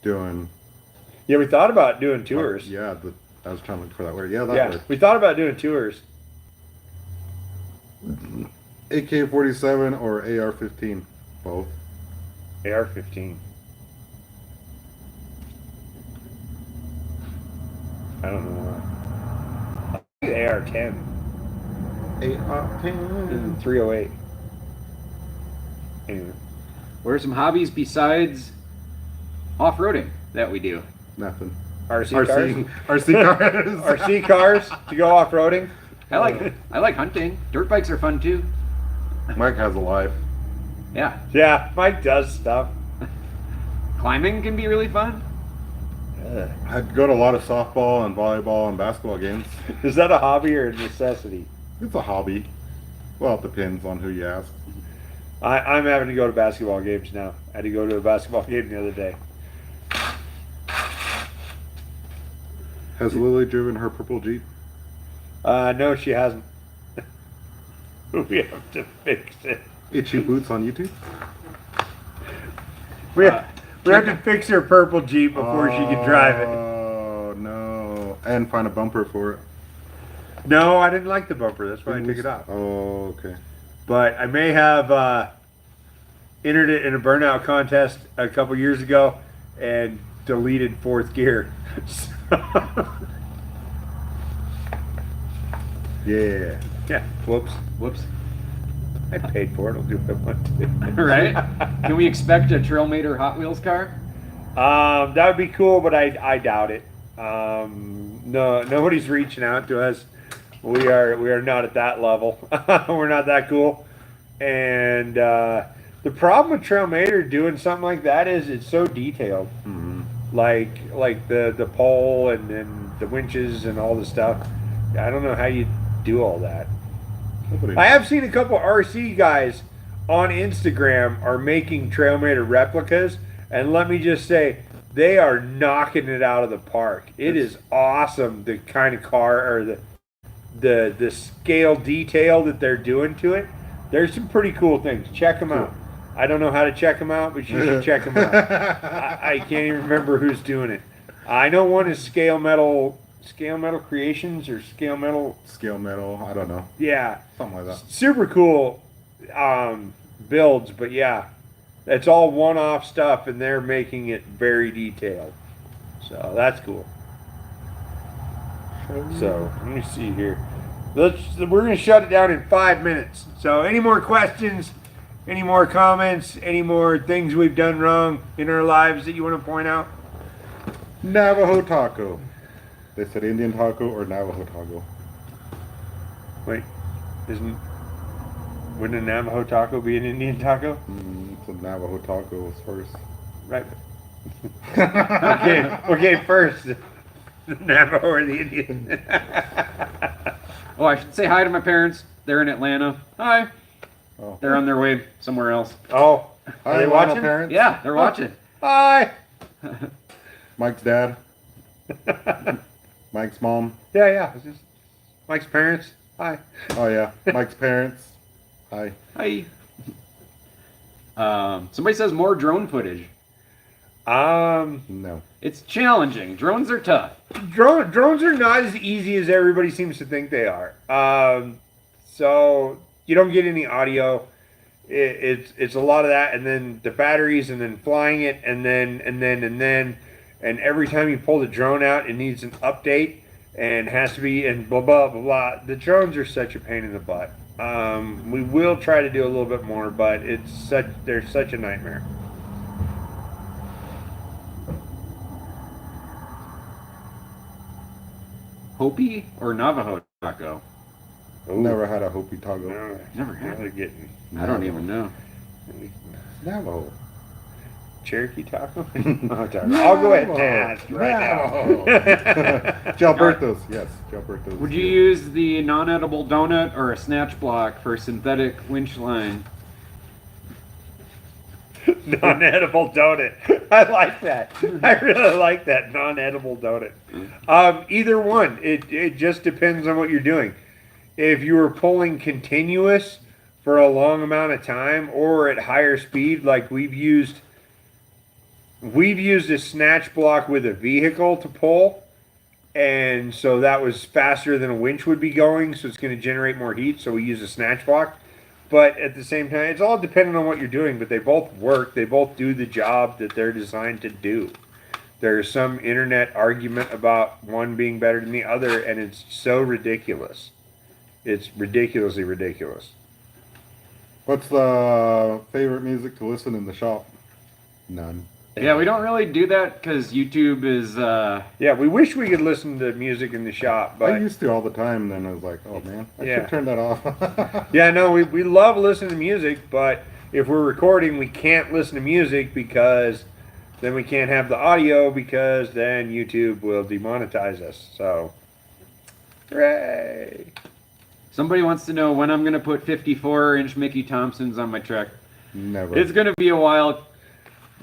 doing. Yeah, we thought about doing tours. Yeah, I was trying to look for that word. Yeah, that Yeah, word. we thought about doing tours. AK-47 or AR-15, both. AR-15. I don't know why. I think AR-10 AR-10. and 308. Anyway, What are some hobbies besides off-roading that we do? Nothing. RC cars. RC cars. RC cars to go off-roading. I like hunting. Dirt bikes are fun too. Mike has a life. Yeah. Yeah, Mike does stuff. Climbing can be really fun. I'd go to a lot of softball and volleyball and basketball games. Is that a hobby or a necessity? It's a hobby. Well, it depends on who you ask. I'm having to go to basketball games now. I had to go to a basketball game the other day. Has Lily driven her purple Jeep? No, she hasn't. We have to fix it. Itchy Boots on YouTube? We have to fix her purple Jeep before she can drive it. Oh, no. And find a bumper for it. No, I didn't like the bumper. That's why I took it out. Oh, okay. But I may have entered it in a burnout contest a couple years ago and deleted fourth gear. Yeah. Yeah, whoops. Whoops. I paid for it. I'll do what I want to. Right? Can we expect a Trailmater Hot Wheels car? That would be cool, but I doubt it. No, nobody's reaching out to us. We are not at that level. We're not that cool. And the problem with Trailmater doing something like that is it's so detailed. Mm-hmm. Like the pole and then the winches and all the stuff. I don't know how you do all that. I have seen a couple RC guys on Instagram are making Trailmater replicas, and let me just say, they are knocking it out of the park. It is awesome, the kind of car or the scale detail that they're doing to it. There's some pretty cool things. Check them out. I don't know how to check them out, but you should check them out. I can't even remember who's doing it. I know one is Scale Metal Creations or Scale Metal. Scale metal, I don't know. Yeah, Something like that. super cool builds, but yeah, it's all one-off stuff, and they're making it very detailed. So that's cool. So let me see here. We're gonna shut it down in 5 minutes. So any more questions? Any more comments? Any more things we've done wrong in our lives that you want to point out? Navajo taco. They said Indian taco or Navajo taco. Wait, wouldn't a Navajo taco be an Indian taco? So Navajo Taco was first. Right. Okay, first, the Navajo or the Indian? Oh, I should say hi to my parents. They're in Atlanta. Hi. Oh. They're on their way somewhere else. Oh, are Hi, they Lana watching? parents. Yeah, they're watching. Hi. Mike's dad. Mike's mom. Yeah. It's just Mike's parents. Hi. Oh yeah, Mike's parents. Hi. Hi. Somebody says more drone footage. No. It's challenging. Drones are tough. Drones are not as easy as everybody seems to think they are. So you don't get any audio. It's a lot of that, and then the batteries, and then flying it, and every time you pull the drone out, it needs an update, and has to be, and blah blah blah blah. The drones are such a pain in the butt. We will try to do a little bit more, but they're such a nightmare. Hopi or Navajo taco? Never had a Hopi Taco. No, Never had they're getting I don't even know. Navajo. Cherokee taco. I'll go ahead and ask right now. Gilberto's, yes, Gilberto's. Would you use the non-edible donut or a snatch block for synthetic winch line? Non-edible donut. I like that. I really like that non-edible donut. Either one. It just depends on what you're doing. If you were pulling continuous for a long amount of time or at higher speed, like we've used a snatch block with a vehicle to pull, and so that was faster than a winch would be going, so it's going to generate more heat, so we use a snatch block. But at the same time, it's all dependent on what you're doing, but they both work. They both do the job that they're designed to do. There's some internet argument about one being better than the other, and it's so ridiculous. It's ridiculously ridiculous. What's the favorite music to listen in the shop? None. Yeah, we don't really do that because YouTube is. Yeah, we wish we could listen to music in the shop, I but used to all the time, and then I was like, oh man, I Yeah. should turn that off. yeah, no, we love listening to music, but if we're recording, we can't listen to music because then we can't have the audio because then YouTube will demonetize us. So, hooray! Somebody wants to know when I'm going to put 54-inch Mickey Thompsons on my truck. Never. It's going to be a while.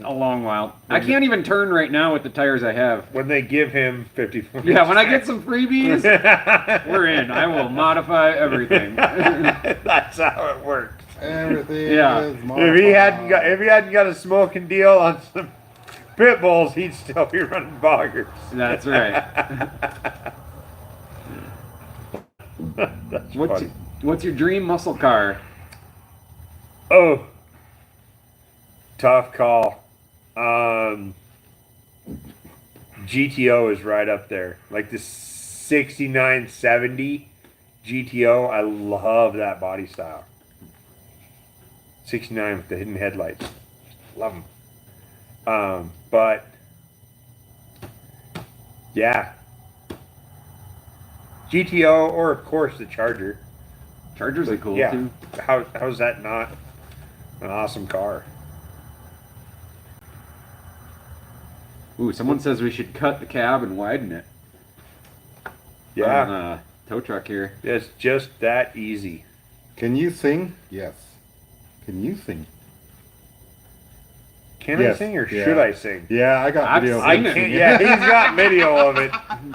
A long while. I can't even turn right now with the tires I have. When they give him 54. Yeah, when I get some freebies, we're in. I will modify everything. That's how it works. Everything Yeah. is If he hadn't got a smoking deal on some pit bulls, he'd still be running boggers. That's right. That's What's funny. what's your dream muscle car? Oh, tough call. GTO is right up there. Like the 6970 GTO, I love that body style. 69 with the hidden headlights. Love them. But yeah. GTO or of course the Charger. Chargers are cool Yeah. too. How's that not an awesome car? Ooh, someone says we should cut the cab and widen it. Yeah. On, tow truck here. It's just that easy. Can you sing? Yes. Can you sing? Can I Yes. sing or Yeah. should I sing? Yeah, I got I've video. of I him seen it. can't. singing. Yeah, he's got video of it.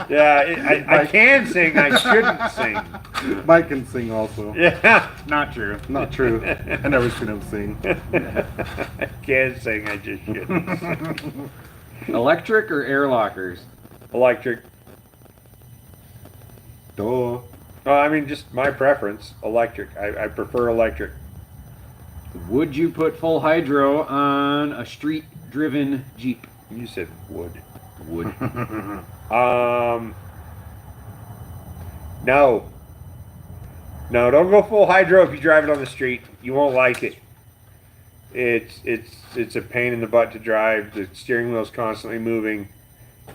Yeah, I can sing. I shouldn't sing. Mike can sing also. Yeah, Not true. Not true. I never seen him sing. I can sing. I just shouldn't. Electric or air lockers? Electric. Duh. I mean, just my preference. Electric. I prefer electric. Would you put full hydro on a street-driven Jeep? You said would. Would. No. No, don't go full hydro if you drive it on the street. You won't like it. It's a pain in the butt to drive. The steering wheel's constantly moving.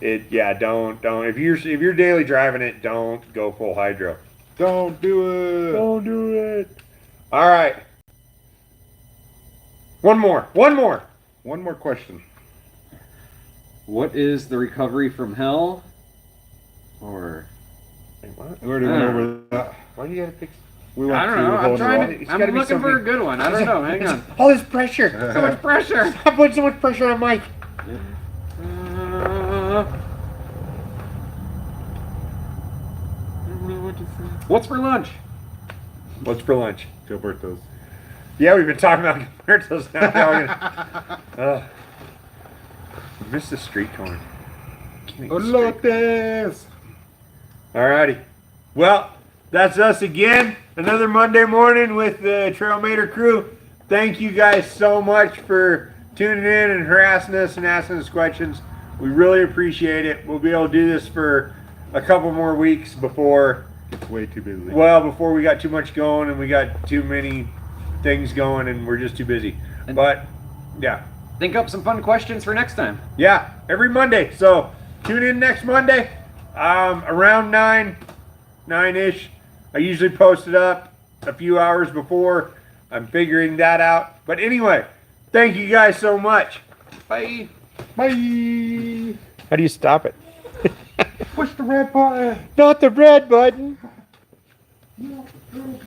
Don't. If you're daily driving it, don't go full hydro. Don't do it. Don't do it. All right. One more. One more question. What is the recovery from hell? Or Wait, what? We already went over that. Why do you gotta pick? We went I don't through know. the I'm whole trying new- to. It's I'm gotta be looking for a something- good one. I don't know. Hang on. All this pressure. So much pressure. Stop putting so much pressure on Mike. What's for lunch? What's for lunch? Gilberto's. Yeah, we've been talking about Gilberto's now. Now we're gonna- missed the street corn. Can't eat street- Elotes! Alrighty. Well, that's us again. Another Monday morning with the Trailmater crew. Thank you guys so much for tuning in and harassing us and asking us questions. We really appreciate it. We'll be able to do this for a couple more weeks before, It's way too busy. well, before we got too much going and we got too many things going and we're just too busy. But yeah. Think up some fun questions for next time. Yeah, every Monday. So tune in next Monday, around 9-ish. I usually post it up a few hours before. I'm figuring that out. But anyway, thank you guys so much. Bye. Bye! How do you stop it? Push the red button! Not the red button.